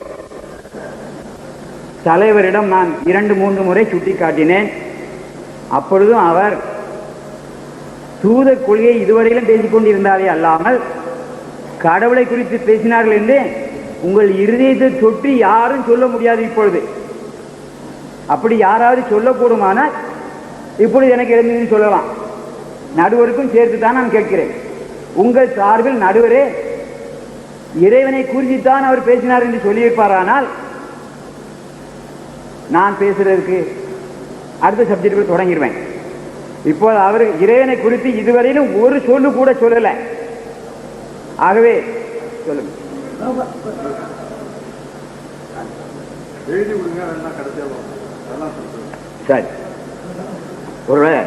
தலைவரிடம் நான் 2-3 முறை சுட்டி காட்டினேன். அப்பொழுதும் அவர் தூதர் கொள்கையை இதுவரையிலும் பேசிக் கொண்டிருந்தாரே அல்லாமல் கடவுளை குறித்து பேசினார்கள் என்று உங்கள் இருதயத்தை தொட்டு யாரும் சொல்ல முடியாது. இப்பொழுது அப்படி யாராவது சொல்லக்கூடுமானால் இப்பொழுது எனக்கு எழுந்து சொல்லலாம். நடுவருக்கும் சேர்த்து தான் நான் கேட்கிறேன். உங்கள் சார்பில் நடுவரே இறைவனை குறித்துத்தான் அவர் பேசினார் என்று சொல்லியிருப்பாரானால் நான் பேசுறதுக்கு அடுத்த சப்ஜெக்ட் தொடங்கிடுவேன். இப்போது அவர் இறைவனை குறித்து இதுவரையிலும் ஒரு சொல்லு கூட சொல்லலை. ஆகவே சொல்லுங்க. சரி, ஒருவேளை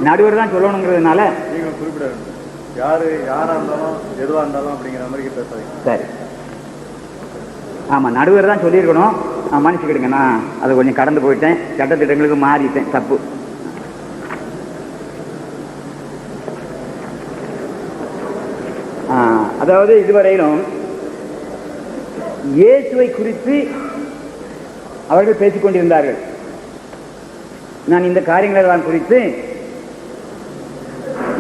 நடுவர் தான் சொல்லணுங்கிறதுனால நீங்கள் குறிப்பிட வேண்டும். யாராக இருந்தாலும் எதுவாக இருந்தாலும் அப்படிங்கிற மாதிரி பேசுறீங்க. சரி, ஆமாம், நடுவர் தான் சொல்லியிருக்கணும். மன்னிச்சுக்கிடுங்க, நான் அதை கொஞ்சம் கடந்து போயிட்டேன். சட்டத்திட்டங்களுக்கு மாறிட்டேன், தப்பு. அதாவது இதுவரையிலும் இயேசுவை குறித்து அவர்கள் பேசிக் கொண்டிருந்தார்கள். நான் இந்த காரியங்களெல்லாம் குறித்து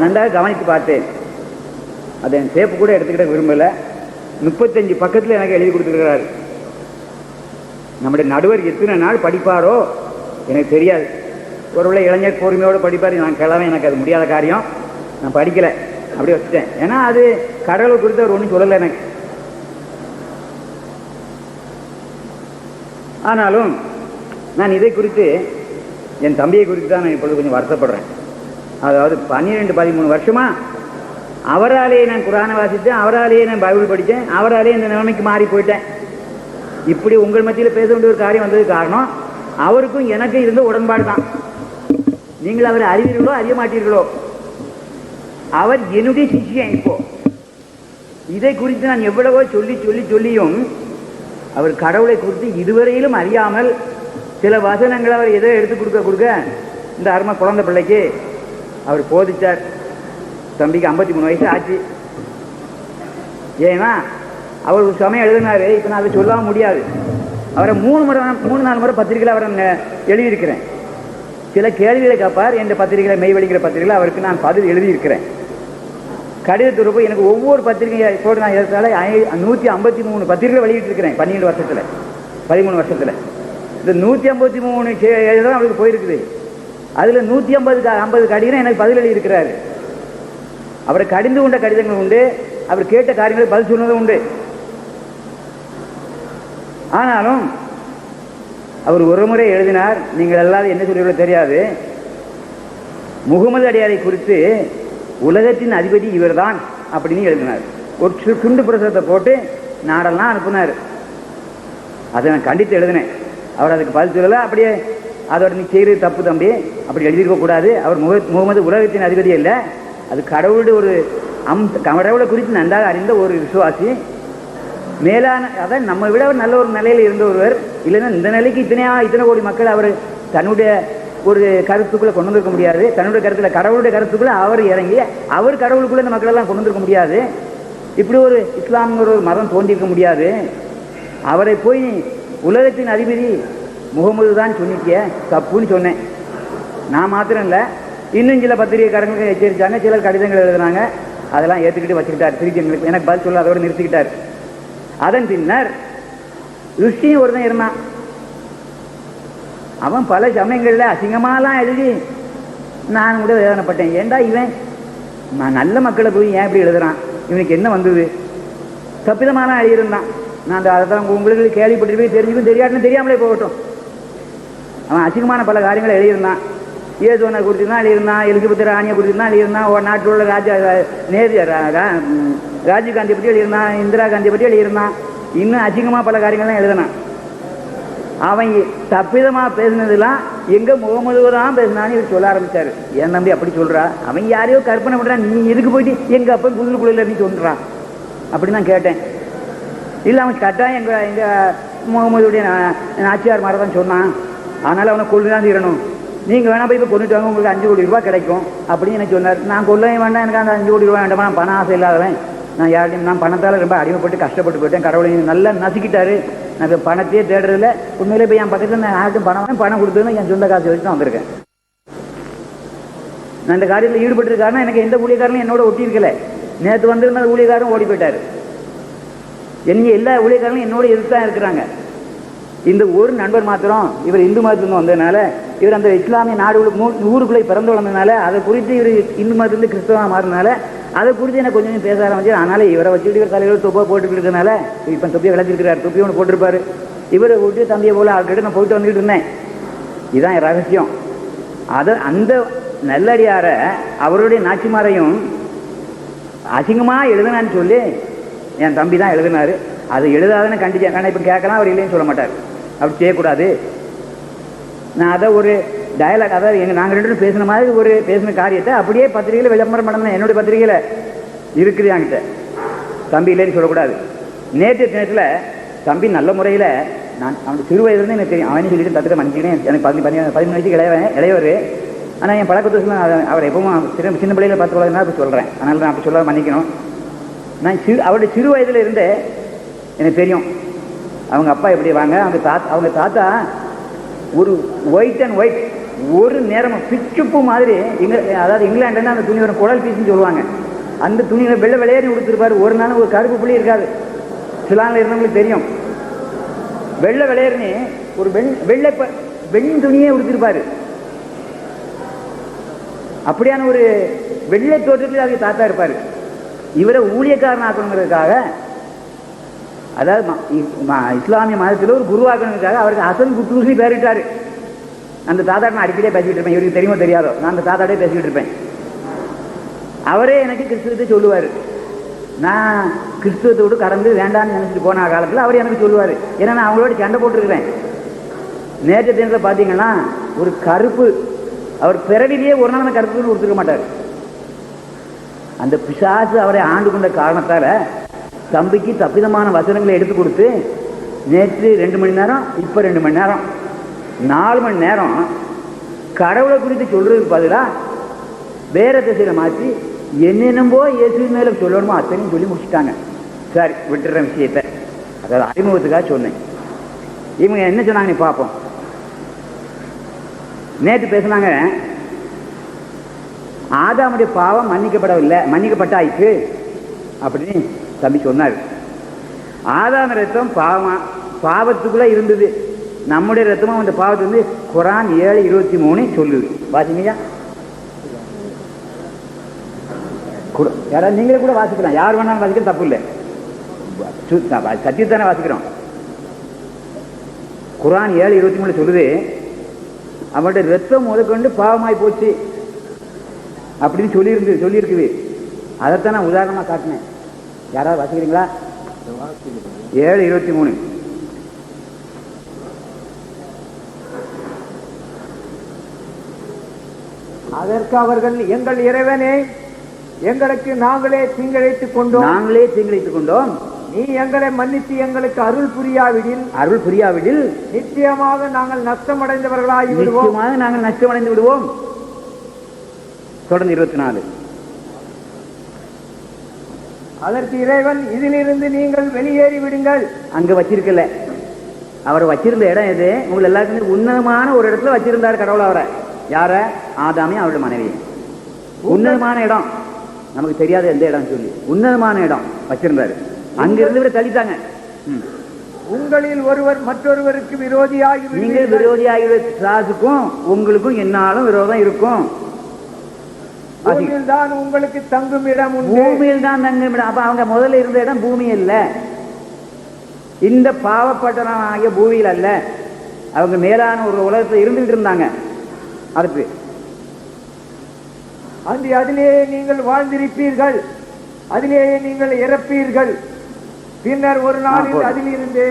நன்றாக கவனித்து பார்த்தேன். அதை என் சேப்பு கூட எடுத்துக்கிட்ட விரும்பல. 35 பக்கத்தில் எனக்கு எழுதி கொடுத்துருக்கிறார். நம்முடைய நடுவர் எத்தனை நாள் படிப்பாரோ எனக்கு தெரியாது. ஒருவேளை இளைஞர் பொறுமையோடு படிப்பார். நான் கிளம்ப, எனக்கு அது முடியாத காரியம், நான் படிக்கலை, அப்படியே வச்சுட்டேன். ஏன்னா அது கடவுளை குறித்து அவர் ஒன்றும் சொல்லலை எனக்கு. ஆனாலும் நான் இதை குறித்து, என் தம்பியை குறித்து தான் நான் இப்பொழுது கொஞ்சம் வருத்தப்படுறேன். அதாவது 12-13 வருஷமா அவராலேயே நான் குரானை வாசித்தேன், அவராலேயே நான் பைபிள் படித்தேன், அவராலேயே இந்த நிலைமைக்கு மாறி போயிட்டேன். இப்படி உங்கள் மத்தியில் பேச வேண்டிய ஒரு காரியம் வந்தது காரணம் அவருக்கும் எனக்கு இருந்த உடன்பாடு தான். நீங்கள் அவரை அறிவீர்களோ அறிய மாட்டீர்களோ, அவர் என்னுடைய சிஷ்யன். இப்போ இதை குறித்து நான் எவ்வளவோ சொல்லியும் அவர் கடவுளை குறித்து இதுவரையிலும் அறியாமல் சில வசனங்களை அவர் எதோ எடுத்து கொடுக்க இந்த அருமை குழந்தை பிள்ளைக்கு அவர் போதிச்சார். தம்பிக்கு 53 வயசு ஆச்சு. ஏன்னா அவர் ஒரு சமயம் எழுதினாரு. இப்போ நான் அதை சொல்லாம முடியாது. அவரை 3-4 முறை பத்திரிகையில் அவரை எழுதியிருக்கிறேன். சில கேள்விகளை கேட்பார். என் பத்திரிகையில் மெய்வெளிங்கிற பத்திரிகையில் அவருக்கு நான் பதில் எழுதியிருக்கிறேன். கடிதத்துறை போய் எனக்கு ஒவ்வொரு பத்திரிகை போட்டு நான் எழுத்தால 153 பத்திரிகைகளை வெளியிட்டிருக்கிறேன் 12 வருஷத்தில், 13 வருஷத்தில். இந்த 153 எழுதான் அவருக்கு போயிருக்குது. அதில் 150 கடிதம் எனக்கு பதில் எழுதியிருக்கிறாரு. அவரை கடிந்து கொண்ட கடிதங்கள் உண்டு, அவர் கேட்ட காரியங்களுக்கு பதில் சொன்னதும் உண்டு. ஆனாலும் அவர் ஒரு முறை எழுதினார். நீங்கள் எல்லாரும் என்ன சொல்றீங்களோ தெரியாது, முகமது அடியாரை குறித்து உலகத்தின் அதிபதி இவர்தான் அப்படின்னு எழுதினார். ஒரு துண்டு பிரசுரத்தை போட்டு நாடெல்லாம் அனுப்புனார். அதை நான் கண்டித்து எழுதினேன். அவர் அதுக்கு பதில் சொல்லலை. அப்படியே அதோட நீ செய்கிறது தப்பு தம்பி, அப்படி எழுதியிருக்க கூடாது. அவர் முகமது உலகத்தின் அதிபதி இல்லை, அது கடவுளுடைய ஒரு கடவுளை குறித்து நன்றாக அறிந்த ஒரு விசுவாசி, மேலான, அதான் நம்ம விட நல்ல ஒரு நிலையில் இருந்த ஒருவர். இல்லைன்னா இந்த நிலைக்கு இத்தனை கோடி மக்கள் அவர் தன்னுடைய ஒரு கருத்துக்குள்ளே கொண்டு வந்திருக்க முடியாது. தன்னுடைய கருத்தில் கடவுளுடைய கருத்துக்குள்ளே அவர் இறங்கி அவர் கடவுளுக்குள்ளே இந்த மக்களெல்லாம் கொண்டு வந்திருக்க முடியாது. இப்படி ஒரு இஸ்லாம்ங்கிற ஒரு மதம் தோன்றியிருக்க முடியாது. அவரை போய் உலகத்தின் அதிபதி முகமது தான் சொன்னிக்க தப்புன்னு சொன்னேன். நான் மாத்திரம் இல்லை, இன்னும் சில பத்திரிகைக்காரங்களுக்கு எச்சரித்தாங்க. சிலர் கடிதங்கள் எழுதுனாங்க. அதெல்லாம் ஏற்றுக்கிட்டு வச்சுக்கிட்டார். திருச்சி எனக்கு பதில் சொல்ல அதோடு நிறுத்திக்கிட்டார். அதன் பின்னர் ருஷ்டியும் ஒருத்தன் இருந்தான். அவன் பல சமயங்களில் அசிங்கமாலாம் எழுதி நான் கூட வேதனைப்பட்டேன். ஏண்டா இவன் நல்ல மக்களை போய் ஏன் இப்படி எழுதுறான், இவனுக்கு என்ன வந்தது, தப்பிதமாலாம் எழுதியிருந்தான். நான் அதான் உங்களுக்கு கேள்விப்பட்டிருப்பேன், தெரிஞ்சுக்கும் தெரியாதுன்னு தெரியாமலே போகட்டும். அவன் அசிங்கமான பல காரியங்களை எழுதியிருந்தான். ஏசுவனை குறித்து தான் எழுதியிருந்தான், எலிசபெத் ராணியை குறித்து தான் எழுதியிருந்தான், ஒரு நாட்டில் உள்ள ராஜீவ் காந்தியை பற்றி எழுதியிருந்தான், இந்திரா காந்தியை பற்றி எழுதியிருந்தான். இன்னும் அசிங்கமாக பல காரியங்கள்லாம் எழுதினான். அவன் தப்பிதமாக பேசினதுலாம் எங்கே முகமது தான் பேசினான்னு இவர் சொல்ல ஆரம்பித்தார். என் நம்பி அப்படி சொல்கிறா, அவன் யாரையோ கற்பனை பண்ணுறான், நீ எதுக்கு போயிட்டு எங்கள் அப்பன் புதுக்குள்ள நீ சொல்கிறான் அப்படின்னு நான் கேட்டேன். இல்லை அவன் கட்டாயம் எங்கள் முகமதுடைய நாச்சியார் மாதிரி தான் சொன்னான், அதனால் அவனை கொண்டு தான் தீரணும், நீங்கள் வேணா போய் இப்போ கொண்டுட்டு வாங்க, உங்களுக்கு 5 கோடி ரூபா கிடைக்கும் அப்படின்னு எனக்கு சொன்னார். நான் கொள்ளவே வேண்டாம், எனக்கு அந்த 5 கோடி ரூபா வேண்டாமா, நான் பணம் ஆசை இல்லாதவன், நான் யார்ட்டையும் நான் பணத்தால் ரொம்ப அடிமைப்பட்டு கஷ்டப்பட்டு போயிட்டேன், கடவுளை நல்லா நசுக்கிட்டாரு, நான் இப்போ பணத்தையே தேடுறதில்ல, உண்மையிலே போய் என் பக்கத்தில் நான் யாருக்கும் பணம் கொடுத்ததுன்னு என் சொந்த காசு வச்சு தான் வந்திருக்கேன். நான் இந்த காரியத்தில் ஈடுபட்டிருக்காருன்னா எனக்கு எந்த ஊழியக்காரனும் என்னோட ஒட்டி இருக்கலை. நேற்று வந்திருந்த ஊழியக்காரரும் ஓடி போயிட்டார். எல்லா ஊழியக்காரங்களும் என்னோட எதிர்த்து தான் இருக்கிறாங்க. இந்த ஒரு நண்பர் மாத்திரம் இவர் இந்து மதத்துலேருந்து வந்ததுனால, இவர் அந்த இஸ்லாமிய நாடுகளுக்கு ஊருக்குள்ளே பிறந்து வளர்ந்ததுனால, அதை குறித்து இவர் இந்து மதத்துலேருந்து கிறிஸ்தவமாக மாறினால அதை குறித்து எனக்கு கொஞ்சம் பேச ஆரம்பிச்சு. அதனால் இவரை வச்சுக்கிட்டு இவர் தலைவர் தொப்பை போட்டுக்கிட்டு இருக்கிறதுனால, இப்போ தொப்பியை விளைச்சிருக்கிறார், தொப்பி ஒன்று போட்டிருப்பார், இவரை விட்டு தம்பியை போல ஆள்கிட்ட நான் போயிட்டு வந்துக்கிட்டு இருந்தேன். இதுதான் என் ரகசியம். அதை அந்த நல்லடியாரை அவருடைய நாச்சிமாரையும் அசிங்கமாக எழுதுனான்னு சொல்லி என் தம்பி தான் எழுதினார். அது எழுதாதுன்னு கண்டிச்சேன். ஆனால் இப்போ கேட்கலாம், அவர் இல்லைன்னு சொல்ல மாட்டார், அப்படி செய்யக்கூடாது. நான் அதை ஒரு டயலாக், அதாவது நாங்கள் 2 பேரும் பேசின மாதிரி ஒரு பேசின காரியத்தை அப்படியே பத்திரிகையில் விளம்பரம் பண்ணணும். என்னுடைய பத்திரிகையில் இருக்குது என்கிட்ட. தம்பி இல்லைன்னு சொல்லக்கூடாது. நேற்று தினத்தில் தம்பி நல்ல முறையில், நான் அவனுக்கு சிறு வயதுலேருந்து எனக்கு தெரியும், அவனே சொல்லிட்டு தத்துக்க மன்னிச்சிக்கிறேன், எனக்கு 13 வயசுக்கு இளையவர். ஆனால் என் பழக்கத்தை அவர் எப்பவும் சின்ன பிள்ளையில் 10 வயதுனா அப்படி சொல்கிறேன், அதனால் நான் அப்படி சொல்ல மன்னிக்கணும். நான் அவருடைய சிறு வயதில் இருந்தே எனக்கு தெரியும் அவங்க அப்பா எப்படி வாங்க, அவங்க தாத்தா ஒரு ஒயிட் அண்ட் ஒயிட், ஒரு நேரமும் பிச்சுப்பு மாதிரி அதாவது இங்கிலாந்துல அந்த துணி வரும் குடல் பீஸ்ன்னு சொல்லுவாங்க, அந்த துணியில வெள்ளை வெள்ளையேறி கொடுத்துருப்பாரு. ஒரு நாள் ஒரு கருப்பு புள்ளி இருக்காது. சிலானில் இருந்தவங்களுக்கு தெரியும். வெள்ளை வெள்ளையர்னு ஒரு வெண் துணியே உடுத்திருப்பாரு. அப்படியான ஒரு வெள்ளை தோற்றத்தில் அதுக்கு தாத்தா இருப்பாரு. இவரை ஊழியக்காரன் ஆக்கணுங்கிறதுக்காக, அதாவது இஸ்லாமிய மதத்தில் ஒரு குருவாக்கணுங்கிறதுக்காக அவருக்கு ஹசன் குத்தூசி பேரிட்டாரு. அந்த தாத்தாட்ட நான் அடிக்கடியே பேசிக்கிட்டு இருப்பேன். இவருக்கு தெரியுமோ தெரியாதோ, நான் அந்த தாத்தாட்டே பேசிக்கிட்டு இருப்பேன். அவரே எனக்கு கிறிஸ்துவத்தை சொல்லுவார். நான் கிறிஸ்துவத்தை விட்டு கடந்து வேண்டான்னு நினைச்சிட்டு போன காலத்தில் அவர் எனக்கு சொல்லுவார். ஏன்னா நான் அவங்களோட சண்டை போட்டுருக்கிறேன். நேற்று தினத்தில் பார்த்தீங்கன்னா ஒரு கருப்பு, அவர் பிறவிலேயே ஒரு நாள் அந்த கருப்புன்னு கொடுத்துருக்க மாட்டார். அந்த பிசாசு அவரை ஆண்டு கொண்ட காரணத்தால் தம்பிக்கு தப்பிதமான வசனங்களை எடுத்து கொடுத்து நேற்று 2 மணி நேரம், இப்போ 2 மணி நேரம், 4 மணி நேரம் கடவுளை குறித்து சொல்றதுக்கு பதிலாக வேற திசையில மாற்றி என்னென்னமோ இயேசு மேல சொல்லணுமோ அத்தனையும் சொல்லி முடிச்சுட்டாங்க. சரி, விட்டுற விஷயத்தை அதாவது அறிமுகத்துக்காக சொன்னேன். இவங்க என்ன சொன்னாங்க நீ பார்ப்போம். நேற்று பேசினாங்க, ஆதாமுடைய பாவம் மன்னிக்கப்பட்டாயிற்று அப்படின்னு தம்பி சொன்னார். ஆதாம ரத்தம் பாவத்துக்குள்ள இருந்தது. நம்முடைய ரத்தமும் அந்த பாவத்தை வந்து குரான் 7:23 சொல்லுது. வாசிங்கய்யா, யாராவது நீங்களே கூட வாசிக்கலாம், யார் வேணாலும் வாசிக்க தப்பு இல்லை. சத்தியத்தானே வாசிக்கிறோம். குரான் 7:23 சொல்லுது, அவருடைய ரத்தம் முதற்கொண்டு பாவமாய் போச்சு அப்படின்னு சொல்லியிருக்குது. அதைத்தான் நான் உதாரணமாக காட்டினேன். யாராவது வாசிக்கிறீங்களா? 7:23. அதற்கு அவர்கள், எங்கள் இறைவனே, எங்களுக்கு நாங்களே தீங்கிழைத்துக் கொண்டோம். நீ எங்களை மன்னித்து எங்களுக்கு அருள் புரியாவிடில் நிச்சயமாக நாங்கள் நஷ்டமடைந்து விடுவோம். தொடர்ந்து 24. அதற்கு இறைவன், இதிலிருந்து நீங்கள் வெளியேறி விடுங்கள். அங்க வச்சிருக்கல, அவர் வச்சிருந்த இடம் எது? உங்களை எல்லாருக்குமே உன்னதமான ஒரு இடத்துல வச்சிருந்தார் கடவுள். அவரை யார? ஆதாமையும் அவருடைய மனைவி. உன்னதமான இடம், நமக்கு தெரியாத எந்த இடம் சொல்லி உன்னதமான இடம் வச்சிருந்தாரு. அங்கிருந்து இவரை தள்ளிட்டாங்க. உங்களில் ஒருவர் மற்றொருவருக்கு விரோதியாகி, நீங்கள் விரோதியாகிக்கும் உங்களுக்கும் என்னாலும் விரோதம் இருக்கும். பூமியில் தான் உங்களுக்கு தங்கும் இடம் உண்டு. பூமியில் தான் தங்கும் இடம். அப்ப அவங்க முதல்ல இருந்த இடம் பூமி அல்ல, இந்த பாவப்பட்டனாகிய பூமியில் அல்ல. அவங்க மேலான ஒரு உலகத்தில் இருந்துகிட்டு இருந்தாங்க. அதுக்கு அதிலேயே நீங்கள் வாழ்ந்திருப்பீர்கள், அதிலேயே நீங்கள் இறப்பீர்கள். பின்னர் ஒரு நாளில் அதிலிருந்து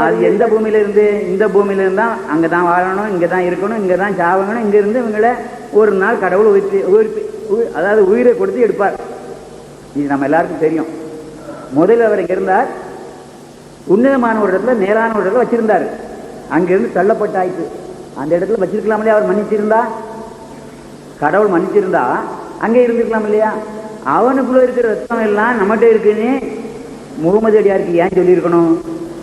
அது எந்த பூமியில இருந்து? இந்த பூமியில இருந்தா அங்கதான் வாழணும், இங்கதான் இருக்கணும், இங்கதான் சாவணும். இங்க இருந்து இவங்களை ஒரு நாள் கடவுள் அதாவது உயிரை கொடுத்து எடுப்பார். இது நம்ம எல்லாருக்கும் தெரியும். முதல்ல அவர் இங்க இருந்தார், உன்னதமான ஒரு இடத்துல, மேலான ஒரு இடத்துல வச்சிருந்தார். அங்கிருந்து தள்ளப்பட்டாயிற்று. அந்த இடத்துல வச்சிருக்கலாமே, அவர் மன்னிச்சிருந்தா, கடவுள் மன்னிச்சிருந்தா அங்கே இருந்திருக்கலாம் இல்லையா? அவனுக்குள்ள இருக்கிற ரத்தம் எல்லாம் நம்மகிட்ட இருக்குன்னு முகமது அடியாருக்கு ஏன் சொல்லியிருக்கணும்?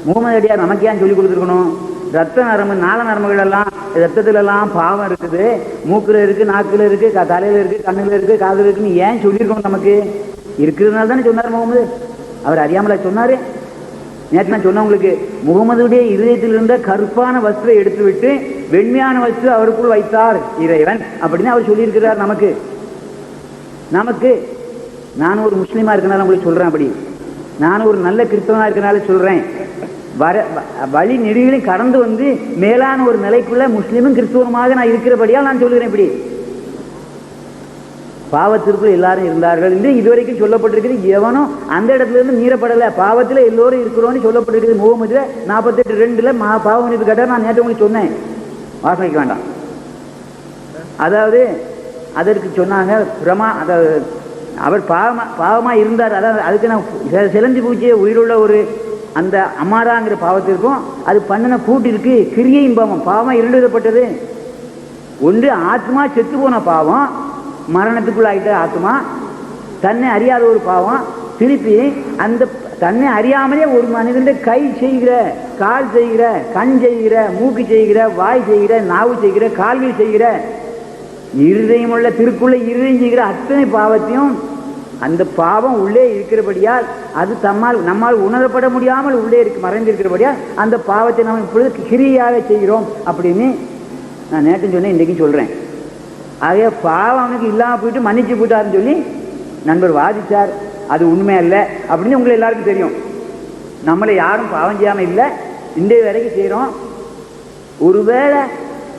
முகமது அடியார் நமக்கு ஏன் சொல்லி கொடுத்துருக்கணும்? ரத்த நரம்பு, நாள நரம்புகள் எல்லாம், ரத்தத்துல எல்லாம் பாவம் இருக்குது, மூக்குல இருக்கு, நாக்குல இருக்கு, தலையில இருக்கு, கண்ணுல இருக்கு, காதுல இருக்குன்னு ஏன் சொல்லியிருக்கணும்? நமக்கு இருக்கிறதுனால தானே சொன்னார் முகமது. அவர் அறியாமல சொன்னாரு. நேற்று நான் சொன்னவங்களுக்கு, முகமதுடைய இதயத்தில் இருந்த கருப்பான வஸ்துவை எடுத்து விட்டு வெண்மையான வஸ்து அவருக்குள் வைத்தார் இறைவன் அப்படின்னு அவர் சொல்லியிருக்கிறார். நமக்கு நான் ஒரு முஸ்லீமா இருக்கனால உங்களுக்கு சொல்றேன். அப்படி நான் ஒரு நல்ல கிறிஸ்தவனா இருக்கனால சொல்றேன். வழி நெடுகளையும் கடந்து வந்து மேலான ஒரு நிலைக்குள்ள முஸ்லீமும் கிறிஸ்துவமாக நான் இருக்கிறபடியால் நான் சொல்லுகிறேன். இப்படி பாவத்திற்குள் எல்லாரும் இருந்தார்கள் என்று இதுவரைக்கும் சொல்லப்பட்டிருக்கிறது. எவனும் அந்த இடத்துல இருந்து மீறப்படலை. பாவத்தில் எல்லோரும் இருக்கிறோன்னு சொல்லப்பட்டிருக்கிறது. முகமதுல 48:2 பாவ மன்னிப்பு கேட்டார். நான் நேற்று உங்களுக்கு சொன்னேன், வாசிக்க வேண்டாம். அதாவது அதற்கு சொன்னாங்க அதாவது அவர் பாவமா இருந்தார். அதாவது அதுக்கு நான் சிலந்தி பூச்சியை உயிருள்ள ஒரு அந்த அம்மாராங்கிற பாவத்திற்கும் அது பண்ணின கூட்டு இருக்கு. கிரியையும் பாவமா இருந்துவிடப்பட்டது. ஒன்று ஆத்மா செத்து போன பாவம், மரணத்துக்குள்ள ஆகிட்ட ஆத்மா, தன்னை அறியாத ஒரு பாவம், திருப்பி அந்த தன்னை அறியாமலே ஒரு மனிதனுடைய கை செய்கிற, கால் செய்கிற, கண் செய்கிற, மூக்கு செய்கிற, வாய் செய்கிற, நாவு செய்கிற, கால்கள் செய்கிற, இருதயம் உள்ள திருக்குள்ள இருதயம் செய்கிற அத்தனை பாவத்தையும் அந்த பாவம் உள்ளே இருக்கிறபடியால் அது நம்மால் உணரப்பட முடியாமல் உள்ளே மறைந்திருக்கிறபடியால் அந்த பாவத்தை நாம் இப்பொழுது கிரியாக செய்கிறோம் அப்படின்னு நான் நேற்று சொன்னேன், இன்றைக்கும் சொல்கிறேன். ஆகவே பாவம் அவனுக்கு இல்லாமல் போயிட்டு மன்னிச்சு போயிட்டாருன்னு சொல்லி நண்பர் வாதிச்சார். அது உண்மை அல்ல அப்படின்னு உங்களுக்கு எல்லாருக்கும் தெரியும். நம்மளை யாரும் பாவம் செய்யாமல் இல்லை, இன்றைய வரைக்கும் செய்கிறோம். ஒருவேளை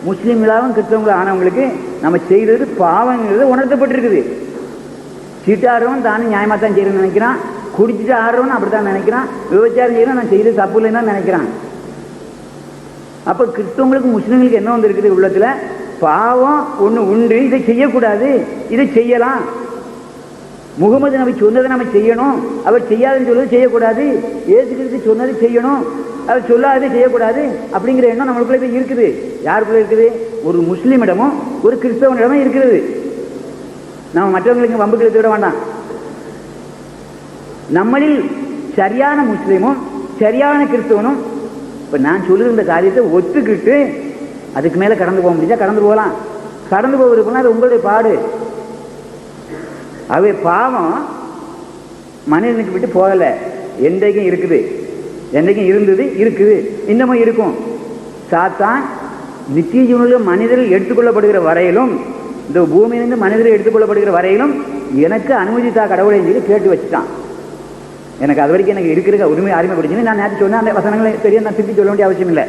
முஸ்லீம்களாகவும் கிறிஸ்தவங்களும் ஆனவங்களுக்கு நம்ம செய்கிறது பாவங்கிறது உணர்த்தப்பட்டிருக்குது. சீட்டாடுறவன் தானும் நியாயமாக தான் செய்யணும்னு நினைக்கிறான், குடிச்சிட்டு ஆடுறவன் அப்படி தான் நினைக்கிறான், விபச்சாரம் செய்யணும் நான் செய்யறது தப்பு இல்லைன்னு தான் நினைக்கிறான். அப்போ கிறிஸ்தவங்களுக்கு முஸ்லீம்களுக்கு என்ன வந்து இருக்குது உள்ளத்தில்? பாவம் ஒன்று உண்டு, இதை செய்யக்கூடாது, இதை செய்யலாம். முகமது நபி சொன்னதை நம்ம செய்யணும், அவர் செய்யாதுன்னு சொல்றது செய்யக்கூடாது. இயேசு கிறிஸ்து சொன்னது செய்யணும், அவர் சொல்லாததை செய்யக்கூடாது அப்படிங்கிற எண்ணம் நம்மளுக்குள்ள இருக்குது. யாருக்குள்ள இருக்குது? ஒரு முஸ்லீமிடமும் ஒரு கிறிஸ்தவனிடமும் இருக்கிறது. நம்ம மற்றவங்களுக்கு வம்புகளுக்கு விட வேண்டாம். நம்மளில் சரியான முஸ்லீமும் சரியான கிறிஸ்தவனும் இப்போ நான் சொல்லுற இந்த காரியத்தை ஒத்துக்கிட்டு அதுக்கு மேலே கடந்து போக முடிஞ்சா கடந்து போகலாம். கடந்து போவதுக்குன்னா அது உங்களுடைய பாடு. அவை பாவம் மனிதனுக்கு விட்டு போகலை, என்றைக்கும் இருக்குது, என்றைக்கும் இருந்தது, இருக்குது, இன்னமும் இருக்கும். சாத்தான் நித்திய ஜீவனில் மனிதர்கள் எடுத்துக்கொள்ளப்படுகிற வரையிலும், இந்த பூமியிலிருந்து மனிதர்கள் எடுத்துக்கொள்ளப்படுகிற வரையிலும் எனக்கு அனுமதித்தா கடவுளை சொல்லி கேட்டு வச்சுட்டான். எனக்கு அது வரைக்கும் எனக்கு இருக்கிற உரிமை அறிமுகப்படுத்தி நான் நேற்று சொன்னேன். அந்த வசனங்களை சரியா நான் திருப்பி சொல்ல வேண்டிய அவசியம் இல்லை.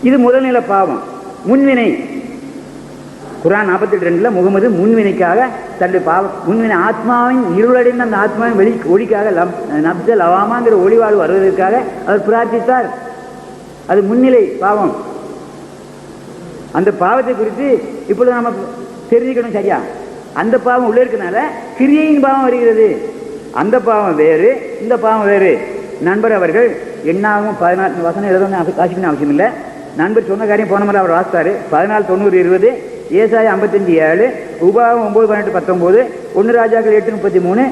இது முதல்நிலை பாவம். முன்வினை குர்ஆன் 48:2 முகமது முன்வினைக்காக தன்னுடைய முன்வினை ஆத்மாவின் இருளடைந்த அந்த ஆத்மாவின் ஒளிக்காக நப்ச லவாமாங்கிற ஒளிவாழ்வு வருவதற்காக அவர் பிரார்த்தித்தார். அது முன்னிலை பாவம். அந்த பாவத்தை குறித்து இப்பொழுது நம்ம தெரிஞ்சுக்கணும். சரியா? அந்த பாவம் உள்ள இருக்கனால கிரியையின் பாவம் வருகிறது. அந்த பாவம் வேறு, இந்த பாவம் வேறு. நண்பர் அவர்கள் என்னாகும் 14 வசனம் எழுதணும் வாசிக்கணும் அவசியம் இல்லை. நண்பர் சொன்ன காரியம் போன முறை அவர் வாசித்தாரு. 14:90-20, ஏசாயா 55:7, உபாகம் 9:18-19, 1 ராஜாக்கள் 8:33.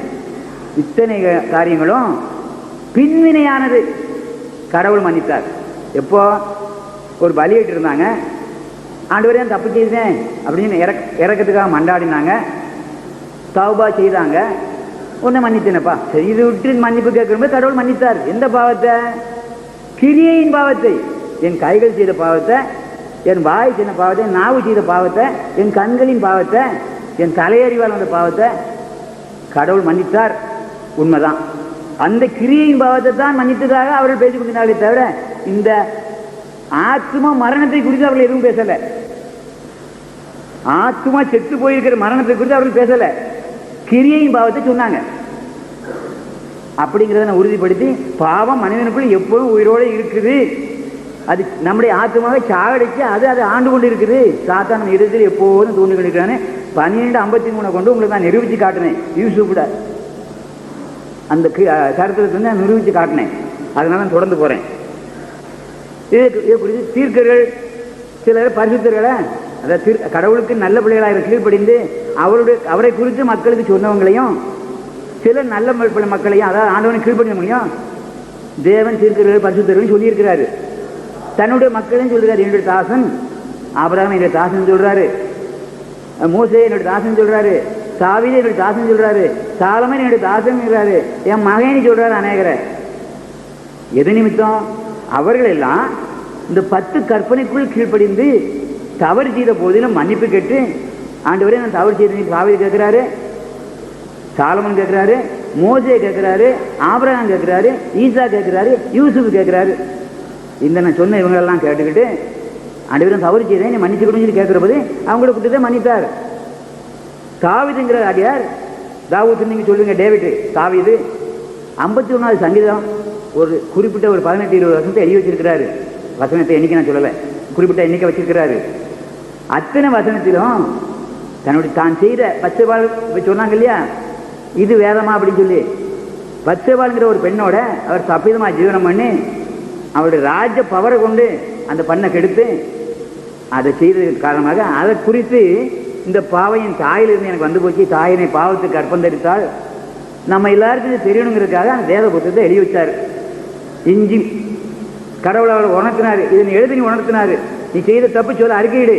இத்தனை காரியங்களும் பின்வினையானது. கடவுள் மன்னித்தார். எப்போ? ஒரு பலியிட்டு இருந்தாங்க, ஆண்டவரே தப்பு செய்தேன் அப்படின்னு இறக்கத்துக்காக மண்டாடினாங்க, தௌபா செய்தாங்க, ஒன்றை மன்னித்தேனப்பா, சரி இது விட்டு மன்னிப்பு கேட்கும்போது கடவுள் மன்னித்தார். எந்த பாவத்தை? கிரியையின் பாவத்தை. என் கைகள் செய்த பாவத்தை, என் வாய் செய்த பாவத்தை, என் நாவு செய்த பாவத்தை, என் கண்களின் பாவத்தை, என் தலையறிவால் வந்த பாவத்தை கடவுள் மன்னித்தார். உண்மைதான். அந்த கிரியையின் பாவத்தை தான் மன்னித்ததாக அவர்கள் பேசிக் கொண்டார்களே தவிர இந்த ஆத்மா மரணத்தை குறித்து அவர்கள் எதுவும் பேசலை. ஆத்மா செத்து போயிருக்கிற மரணத்தை குறித்து அவர்கள் பேசலை. கிரியையின் பாவத்தை சொன்னாங்க. அப்படிங்கிறத நான் உறுதிப்படுத்தி, பாவம் மனிதனுக்குள் எப்போதும் உயிரோடு இருக்குது. அது நம்முடைய ஆத்மாவை சாகடிச்சு அது ஆண்டு கொண்டு இருக்குது. சாத்தான இடத்தில் எப்போதும் தூண்டு கொண்டிருக்கிறானே. 12:53 கொண்டு உங்களுக்கு நான் நிரூபித்து காட்டினேன். யூசுஃப்ட அந்த சரித்திரத்தை வந்து நான் நிரூபித்து காட்டினேன். அதனால நான் தொடர்ந்து போகிறேன். இதை குறித்து தீர்க்கர்கள் சிலர் பரிசுத்தர்களை, அதாவது கடவுளுக்கு நல்ல பிள்ளைகளாக கீழ்ப்படிந்து அவரை குறித்து மக்களுக்கு சொன்னவங்களையும், சில நல்ல மக்களையும், அதாவது ஆண்டவனை கீழ்ப்படிய முடியும் தேவன் தீர்க்கர்கள் பரிசுத்தர்கள் சொல்லியிருக்கிறாரு. தன்னுடைய மக்களையும் சொல்கிறார். என்னுடைய தாசன் ஆபிரகாம் என்னுடைய தாசன் சொல்றாரு, மோசே என்னுடைய தாசன் சொல்றாரு, தாவீது என்னுடைய தாசன் சொல்றாரு, சாலமன் என்னுடைய தாசன் சொல்றாரு, என் மகனை சொல்றாரு அநேகரை. எது நிமித்தம்? அவர்கள் எல்லாம் இந்த 10 கற்பனைக்குள் கீழ்ப்படிந்து தவறு செய்த போதிலும் மன்னிப்பு கேட்டு, ஆண்டவரே நான் தவறு செய்த தாவீது கேட்கிறாரு, சாலமன் கேட்கிறாரு, மோசே கேட்கிறாரு, ஆபிரகாம் கேட்கிறாரு, ஈசா கேட்கிறாரு, யூசுப் கேட்கிறாரு. இந்த நான் சொன்ன இவங்களெல்லாம் கேட்டுக்கிட்டு ஆண்டவரே தவறு செய்தேன் நீ மன்னிச்சுக்கணும்னு சொல்லி கேட்கிற போது அவங்கள கூட்டத்தை மன்னித்தார். தாவீதுங்கிற அடியார், தாவூத் நீங்க சொல்லுங்க, டேவிட் தாவீது 51வது சங்கீதம் ஒரு குறிப்பிட்ட ஒரு 18-20 வருஷத்தை எழுதி வச்சிருக்கிறாரு. வசனத்தை எண்ணிக்கை நான் சொல்லலை, குறிப்பிட்ட எண்ணிக்கை வச்சிருக்கிறாரு. அத்தனை வசனத்திலும் தன்னுடைய தான் செய்த பச்சைபால் சொன்னாங்க இல்லையா, இது வேதமா அப்படின்னு சொல்லி, பச்சைபால்ங்கிற ஒரு பெண்ணோட அவர் தப்பிதமாக ஜீவனம் பண்ணி அவருடைய ராஜ பவரை கொண்டு அந்த பண்ணை கெடுத்து அதை செய்ததற்கு காரணமாக அதை குறித்து இந்த பாவையின் தாயிலிருந்து எனக்கு வந்து போச்சு, தாயினை பாவத்துக்கு அர்ப்பந்தரித்தால் நம்ம எல்லாருக்கும் இது தெரியணுங்கிறதுக்காக அந்த வேத புத்தகத்தை எழுதி வச்சார். இஞ்சி கடவுளை அவளை உணர்த்தினாரு, இதை நீ எழுதி நீ உணர்த்தினாரு. நீ செய்த தப்பு சொல்ல அறிக்கையிடு,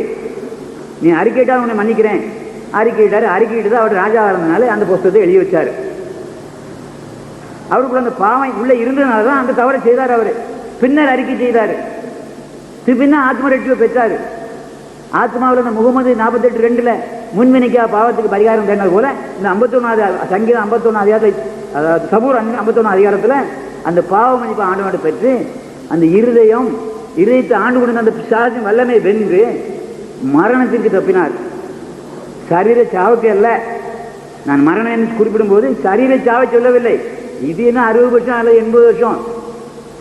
நீ அறிக்கையிட்டால் உன்னை மன்னிக்கிறேன். அறிக்கையிட்டாரு. அறிக்கையிட்டு தான் அவர் ராஜாவாக இருந்தனால அந்த புத்தகத்தை எழுதி வச்சார். அவருக்குள்ள அந்த பாவம் உள்ள இருந்ததுனால தான் அந்த தவறை செய்தார். அவர் பின்னர் அறிக்கை செய்தார். பின்ன ஆத்ம ரட்சிப்பை பெற்றார். ஆத்மாவில் இந்த முகமது 48:2 முன்வினைக்கா பாவத்துக்கு பரிகாரம் தேடினது போல இந்த 51வது சங்கீதம் 51 அதிகாரத்தில், அதாவது சபூர் 51 அதிகாரத்தில் அந்த பாவ மன்னிப்பு ஆண்டவனை பெற்று அந்த இருதயத்தை ஆண்டு கொண்டு அந்த பிசாசின் வல்லமை வென்று மரணத்திற்கு தப்பினார். சரீர சாவுக்கு அல்ல. நான் மரணம் என்று குறிப்பிடும் போது சரீர சாவை சொல்லவில்லை. இது என்ன 60 வருஷம் அல்லது 80 வருஷம்,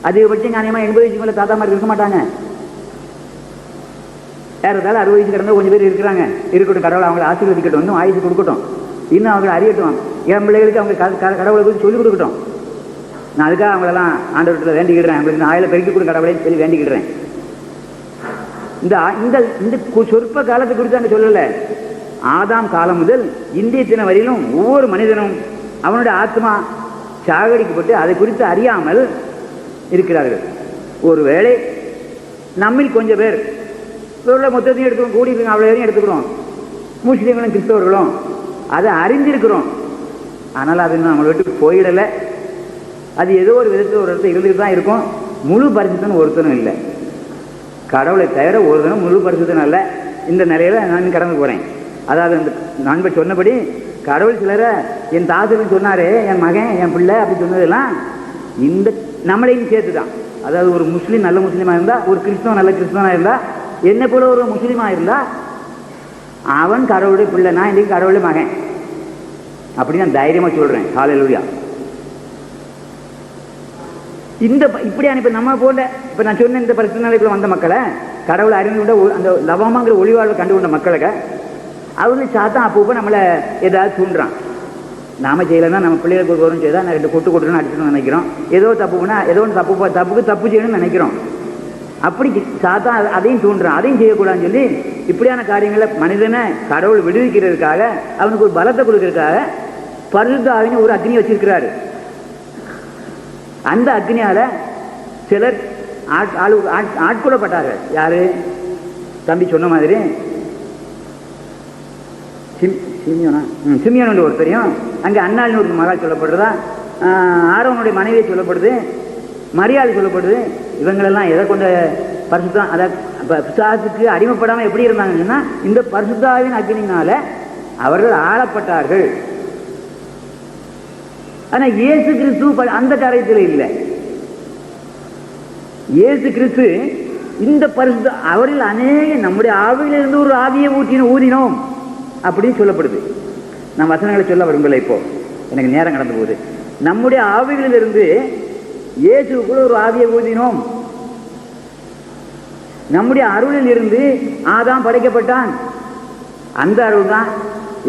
அதிகபட்சம் ஞானியமாக 80 வயசுக்கு மேலே தாத்தா மாதிரி இருக்க மாட்டாங்க. ஏறத்தால 60 வயசு கிடந்த கொஞ்சம் பேர் இருக்கிறாங்க. இருக்கட்டும், கடவுளை அவங்களை ஆசீர்வதிக்கட்டும், இன்னும் ஆயுசு கொடுக்கட்டும், இன்னும் அவங்களை அறியட்டும். என் பிள்ளைகளுக்கு அவங்க கடவுளை குறித்து சொல்லிக் கொடுக்கட்டும். நான் அதுக்காக அவங்களெல்லாம் ஆண்டவர்கிட்ட வேண்டிக்கிடுறேன். அவங்களுக்கு நான் ஆயில பெருக்கி கொடுக்க கடவுளைன்னு சொல்லி வேண்டிக்கிடுறேன். இந்த சொற்ப காலத்தை குறித்து அங்கே சொல்லலை. ஆதாம் காலம் முதல் இந்திய தின வரையிலும் ஒவ்வொரு மனிதனும் அவனுடைய ஆத்மா சாகடிக்கப்பட்டு அதை குறித்து அறியாமல் இருக்கிறார்கள். ஒருவேளை நம்மில் கொஞ்சம் பேர் மொத்தத்தையும் எடுத்துக்கிறோம், கூடி அவ்வளோ வரையும் எடுத்துக்கிறோம், முஸ்லீம்களும் கிறிஸ்தவர்களும் அதை அறிந்திருக்கிறோம். ஆனால் அது இன்னும் நம்மளை விட்டு போயிடலை. அது ஏதோ ஒரு விதத்தில் ஒரு இடத்துல இருந்துட்டு தான் இருக்கும். முழு பரிசுத்தனும் ஒருத்தனும் இல்லை. கடவுளை தவிர ஒருத்தனும் முழு பரிசுத்தனும் இல்லை. இந்த நிலையில நான் கடந்து போகிறேன். அதாவது அந்த நண்பர் சொன்னபடி கடவுள் சிலரை என் தாசன் சொன்னாரே, என் மகன், என் பிள்ளை அப்படி சொன்னதெல்லாம் இந்த நம்மளையும் சேர்த்து தான். அதாவது ஒரு முஸ்லீம் நல்ல முஸ்லீமாக இருந்தால், ஒரு கிறிஸ்தவன் நல்ல கிறிஸ்தவனாக இருந்தால், என்ன போல ஒரு முஸ்லீமாக இருந்தால் அவன் கடவுளுடைய பிள்ளை, நான் இன்றைக்கு கடவுளுடைய மகன் அப்படி நான் தைரியமாக சொல்கிறேன். ஹல்லேலூயா. இப்படியான இப்போ நம்ம போல இப்போ நான் சொன்ன இந்த பரிசுத்தனைக்குள்ள வந்த மக்களை, கடவுளை அறிந்து கொண்ட அந்த லவமாங்கிற ஒளிவாழ்வை கண்டு கொண்ட மக்களுக்கு அவங்க சாத்தான் அப்போ நம்மளை ஏதாவது தூண்டுறான். நாம செய்யலைன்னா நம்ம பிள்ளைகளுக்கு ஒரு வரும் செய்தால் நான் 2 கொட்டு கொட்டுன்னு அடிச்சுன்னு நினைக்கிறோம். ஏதோ தப்பு பண்ணால் ஏதோ ஒன்று தப்பு செய்யணும்னு நினைக்கிறோம். அப்படி சாத்தான் அதையும் தூண்டுறான். அதையும் செய்யக்கூடாதுன்னு சொல்லி இப்படியான காரியங்களை மனிதனை கடவுள் விடுவிக்கிறதுக்காக, அவனுக்கு ஒரு பலத்தை கொடுக்கறதுக்காக பரிசுத்த ஆவின்னு ஒரு அக்னி வச்சிருக்கிறாரு. அந்த அக்னியால சிலர் ஆட்கொள்ளப்பட்டார்கள். யாரு? தம்பி சொன்ன மாதிரி சிமியோன் ஒருத்தரையும், அங்கே அன்னாள்னு ஒரு மகள் சொல்லப்படுறதா, ஆரோனுடைய மனைவியை சொல்லப்படுது, மரியாதை சொல்லப்படுது. இவங்களெல்லாம் எதை கொண்ட பரிசுத்தம், அதை பிசாசுக்கு அடிமைப்படாமல் எப்படி இருந்தாங்கன்னா இந்த பரிசுத்தாவின் அக்னியினால அவர்கள் ஆளப்பட்டார்கள். ஆனால் இயேசு கிறிஸ்து அந்த காரியத்தில் இல்லை. இயேசு கிறிஸ்து இந்த பரிசுத்த அவரில் அநேக நம்முடைய ஆவியிலிருந்து ஒரு ஆவியை ஊதினோம் அப்படின்னு சொல்லப்படுது. நான் வசனங்களை சொல்ல விரும்பலை, இப்போ எனக்கு நேரம் கடந்து போகுது. நம்முடைய ஆவிகளிலிருந்து இயேசுக்குள்ள ஒரு ஆவியை ஊதினோம். நம்முடைய அருளில் இருந்து ஆதாம் படைக்கப்பட்டான். அந்த அருள் தான்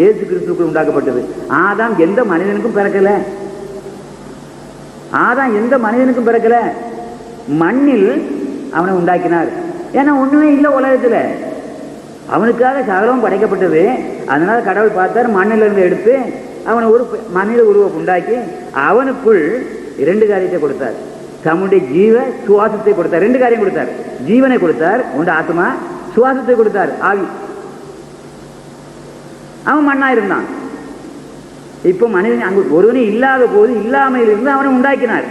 இயேசு கிறிஸ்துக்குள் உண்டாக்கப்பட்டது. ஆதாம் எந்த மனிதனுக்கும் பிறக்கல. ஆதாம் எந்த மனிதனுக்கும் பிறக்கல. மண்ணில் அவனை உண்டாக்கினார். ஏன்னா ஒண்ணுமே இல்லை உலகத்துல. அவனுக்காக சகலமும் படைக்கப்பட்டது. அதனால கடவுள் பார்த்தார், மண்ணிலிருந்து எடுத்து அவனை ஒரு மனித உருவம் உண்டாக்கி அவனுக்குள் 2 காரியத்தை கொடுத்தார். தம்முடைய ஜீவ சுவாசத்தை கொடுத்தார். 2 காரியம் கொடுத்தார். ஜீவனை கொடுத்தார், உண்ட ஆத்மா. சுவாசத்தை கொடுத்தார், ஆவி. அவன் மண்ணா இருந்தான். இப்போ மனிதன் அங்கு ஒருவனே இல்லாத போது இல்லாமையில் இருந்து அவனை உண்டாக்கினார்.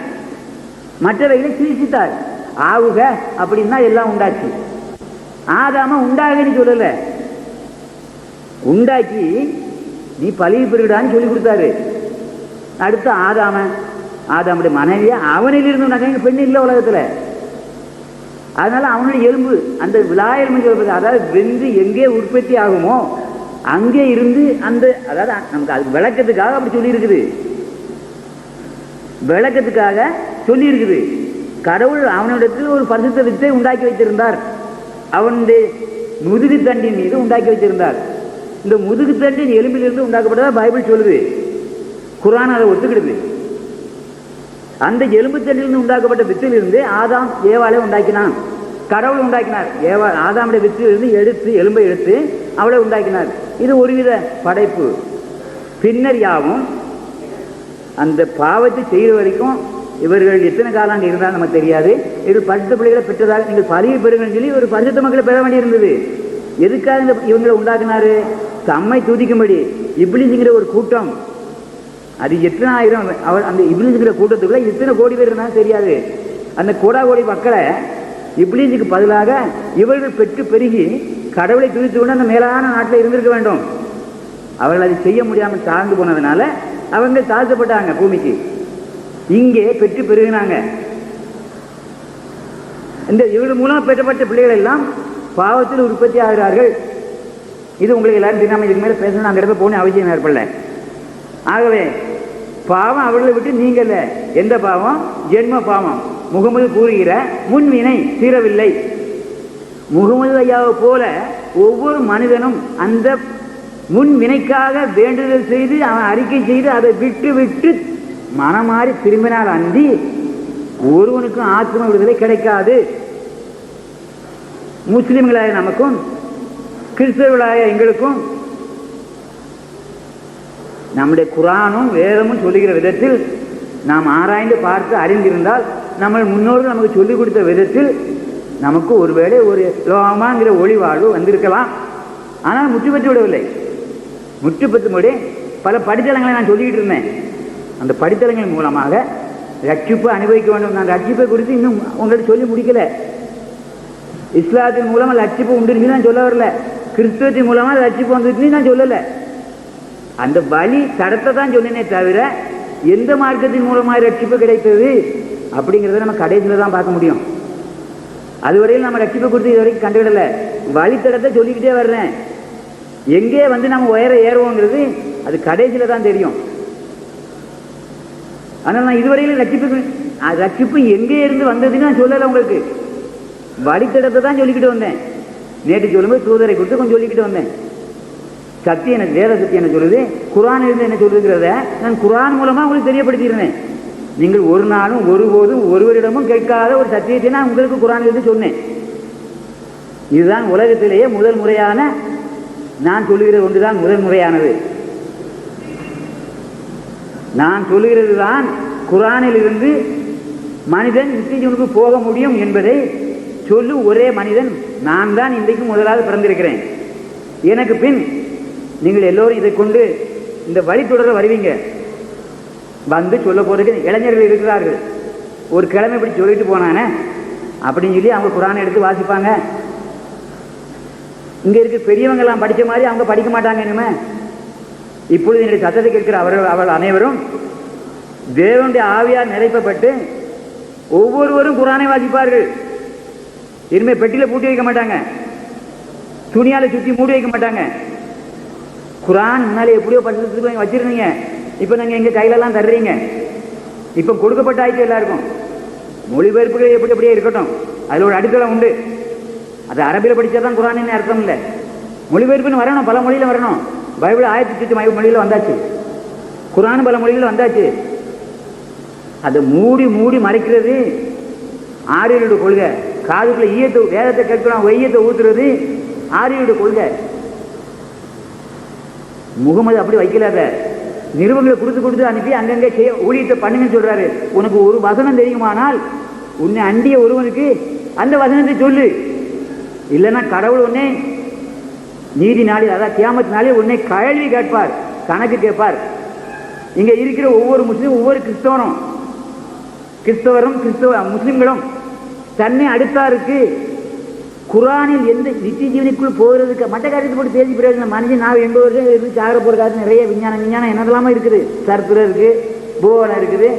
மற்றவைகளை சிரிச்சித்தார். ஆவுக அப்படின்னா எல்லாம் உண்டாச்சு. ஆதாம உண்டாகன்னு சொல்லல, உண்டாக்கி நீ பழகி பெருடான்னு சொல்லி கொடுத்தாரு. அடுத்து ஆதாமுடைய மனைவிய அவனிலிருந்து உண்டாக்க. பெண் இல்லை உலகத்துல. அதனால அவனுடைய எலும்பு அந்த விழாயல் சொல்றது, அதாவது வென்று எங்கே உற்பத்தி ஆகுமோ அங்கே இருந்து அந்த, அதாவது நமக்கு அது விளக்கத்துக்காக அப்படி சொல்லி இருக்குது. விளக்கத்துக்காக சொல்லி இருக்குது. கடவுள் அவனிடத்தில் ஒரு பரிசுத்த வித்தை உண்டாக்கி வைத்திருந்தார். அவனுடைய முதுகு தண்டின் மீது உண்டாக்கி வச்சிருந்தார். இந்த முதுகு தண்டின் எலும்பிலிருந்து உண்டாக்கப்பட்டதா பைபிள் சொல்லுது. குர்ஆன் அதை ஒத்துக்கிடுது. அந்த எலும்பு தண்டிலிருந்து உண்டாக்கப்பட்ட வித்திலிருந்து ஆதாம் ஏவாளை உண்டாக்கினான். கடவுள் உண்டாக்கினார். ஆதாமுடைய வித்திலிருந்து எடுத்து எலும்பை எடுத்து அவளை உண்டாக்கினார். இது ஒருவித படைப்பு. பின்னர் யாவும் அந்த பாவத்தை செய்கிற வரைக்கும் இவர்கள் எத்தனை காலம் அங்கே இருந்தாலும் நமக்கு தெரியாது. இவர்கள் பரிசுத்த பிள்ளைகளை பெற்றதாக நீங்கள் பதவி பெறுங்கன்னு சொல்லி ஒரு பரிசுத்த மக்களை பெற வேண்டியிருந்தது. எதுக்காக இந்த இவங்களை உண்டாக்குனாரு? தம்மை துதிக்கும்படி. இப்லீஸ்ங்கிற ஒரு கூட்டம், அது எத்தனை ஆயிரம், அவர் அந்த இப்லீஸ்ங்கிற கூட்டத்துக்குள்ள எத்தனை கோடி பேர் இருந்தாலும் தெரியாது. அந்த கோடி மக்களை இப்லீஸுக்கு பதிலாக இவர்கள் பெற்று பெருகி கடவுளை துதித்து கொண்டு அந்த மேலான நாட்டில் இருந்திருக்க வேண்டும். அவர்கள் அதை செய்ய முடியாமல் தாழ்ந்து போனதுனால அவங்க தாழ்த்தப்பட்டாங்க பூமிக்கு. இங்கே பெற்று பெருகினாங்க. இந்த இவர்கள் மூலம் பெற்றப்பட்ட பிள்ளைகள் எல்லாம் பாவத்தில் உற்பத்தி ஆகிறார்கள். இது உங்களுக்கு எல்லாரும் தெரியாமல் இதுக்கு மேலே பேசணும், அங்கே இருக்க போகணும் அவசியம் ஏற்படல. ஆகவே பாவம் அவர்களை விட்டு நீங்கல. எந்த பாவம்? ஜென்ம பாவம். முகமது கூறுகிற முன்வினை தீரவில்லை. முகமது ஐயாவை போல ஒவ்வொரு மனிதனும் அந்த முன்வினைக்காக வேண்டுதல் செய்து அவன் அறிக்கை செய்து அதை விட்டு விட்டு மனமாறி திரும்பினால் அன்றி ஒருவனுக்கும் ஆத்ம விடுதலை கிடைக்காது. முஸ்லிம்களாய நமக்கும் கிறிஸ்தவர்களாய எங்களுக்கும் நம்முடைய குரானும் வேதமும் சொல்லுகிற விதத்தில் நாம் ஆராய்ந்து பார்த்து அறிந்திருந்தால், நம்ம முன்னோர்கள் நமக்கு சொல்லிக் கொடுத்த விதத்தில் நமக்கு ஒருவேளை ஒரு லோகமாங்கிற ஒளி வாழ்வு வந்திருக்கலாம். ஆனால் முற்று பெற்று விடவில்லை. முற்று பெற்றும்படி பல படித்தளங்களை நான் சொல்லிக்கிட்டு இருந்தேன். அந்த படித்தளங்கள் மூலமாக ரட்சிப்பு அனுபவிக்க வேண்டும். நான் ரட்சிப்பை குறித்து இன்னும் உங்களுக்கு சொல்லி முடிக்கல. இஸ்லாத்தின் மூலமாக ரட்சிப்பு உண்டு நான் சொல்ல வரல. கிறிஸ்துவத்தின் மூலமாக ரட்சிப்பு வந்துட்டு நான் சொல்லலை. அந்த வழி தடத்தை தான் சொன்னேனே தவிர எந்த மார்க்கத்தின் மூலமாக ரட்சிப்பு கிடைத்தது அப்படிங்கிறத நம்ம கடைசியில் தான் பார்க்க முடியும். அதுவரையில் நம்ம ரட்சிப்பை குறித்து இது வரைக்கும் கண்டுவிடலை. வழித்தடத்தை சொல்லிக்கிட்டே வர்றேன். எங்கே வந்து நம்ம உயர ஏறுவோங்கிறது அது கடைசியில் தான் தெரியும். ஆனால் நான் இதுவரையில் ரட்சிப்பு எங்கே இருந்து வந்ததுன்னு நான் சொல்லலை. உங்களுக்கு வழித்தடத்தை தான் சொல்லிக்கிட்டு வந்தேன். நேற்று சொல்லும்போது தூதரை கொடுத்து கொஞ்சம் சொல்லிக்கிட்டு வந்தேன். சக்தி எனக்கு வேத சக்தி என்ன சொல்லுது, குரான் இருந்து என்ன சொல்லுங்கிறத நான் குரான் மூலமாக உங்களுக்கு தெரியப்படுத்தியிருந்தேன். நீங்கள் ஒரு நாளும் ஒருபோதும் ஒருவரிடமும் கேட்காத ஒரு சத்தியத்தை நான் உங்களுக்கு குரான் இருந்து சொன்னேன். இதுதான் உலகத்திலேயே முதல் முறையான, நான் சொல்லுகிறது ஒன்றுதான் முதல் முறையானது. நான் சொல்லுகிறது தான் குரானில் இருந்து மனிதன் நித்தியனுக்கு போக முடியும் என்பதை சொல்லும் ஒரே மனிதன் நான் தான். இன்றைக்கு முதலாவது பிறந்திருக்கிறேன். எனக்கு பின் நீங்கள் எல்லோரும் இதை கொண்டு இந்த வழித்தொடர வருவீங்க. வந்து சொல்ல போறதுக்கு இளைஞர்கள் இருக்கிறார்கள். ஒரு கிழமை இப்படி சொல்லிட்டு போனானே அப்படின்னு சொல்லி அவங்க குரானை எடுத்து வாசிப்பாங்க. இங்க இருக்க பெரியவங்கெல்லாம் படித்த மாதிரி அவங்க படிக்க மாட்டாங்க. இனிமே இப்பொழுது என்னுடைய சத்தத்தை கேட்கிற அவள் அனைவரும் தேவனுடைய ஆவியால் நிறைப்பப்பட்டு ஒவ்வொருவரும் குரானை வாசிப்பார்கள். இனிமே பெட்டியில பூட்டி வைக்க மாட்டாங்க, துணியால சுற்றி மூடி வைக்க மாட்டாங்க. குரான் முன்னாலே எப்படியோ படிச்சு வச்சிருந்தீங்க, இப்போ நாங்கள் எங்கள் கையிலெல்லாம் தர்றீங்க. இப்போ கொடுக்கப்பட்ட ஆயிடுச்சு எல்லாருக்கும். மொழிபெயர்ப்புகள் எப்படி எப்படியே இருக்கட்டும், அதில் ஒரு அடித்தளம் உண்டு. அது அரபியில் படித்தா தான் குரானின்னு அர்த்தம் இல்லை. மொழிபெயர்ப்புன்னு வரணும், பல மொழியில் வரணும். பைபிள் 1008 மொழியில் வந்தாச்சு, குரான் பல மொழியில் வந்தாச்சு. அதை மூடி மூடி மறைக்கிறது ஆரியரோட கொள்கை. காதுக்குள்ள ஈயத்தை வேதத்தை கேட்கணும், வெய்யத்தை ஊத்துறது ஆரியரோட கொள்கை. முகமது அப்படி வைக்கலாத நிறுவனங்களை கொடுத்து அனுப்பி அங்கங்கே செய்ய ஊழியத்தை பண்ணுங்கன்னு சொல்றாரு. உனக்கு ஒரு வசனம் தெரியுமானால் உன்னை அண்டிய ஒருவனுக்கு அந்த வசனத்தை சொல்லு. இல்லைன்னா கடவுள் உன்னை நீதி நாளில், அதாவது கியாமத் நாளில் உன்னை கேள்வி கேட்பார், கணக்கு கேட்பார். இங்க இருக்கிற ஒவ்வொரு முஸ்லீம், ஒவ்வொரு கிறிஸ்தவரும் முஸ்லிம்களும் தன்னை அடுத்தாருக்கு குரானில் எந்த நித்திய ஜீவனுக்குள் போகிறதுக்கு மற்ற காரியத்தை போட்டு பேசி பிரயோஜனம். மனுஷன் நான் 80 வருஷம் இருந்து சாகர போகிற காரணம் நிறைய விஞ்ஞானம் என்னதெல்லாமல் இருக்குது. சர்ப்பிரம் இருக்குது, பூவனம் இருக்குது,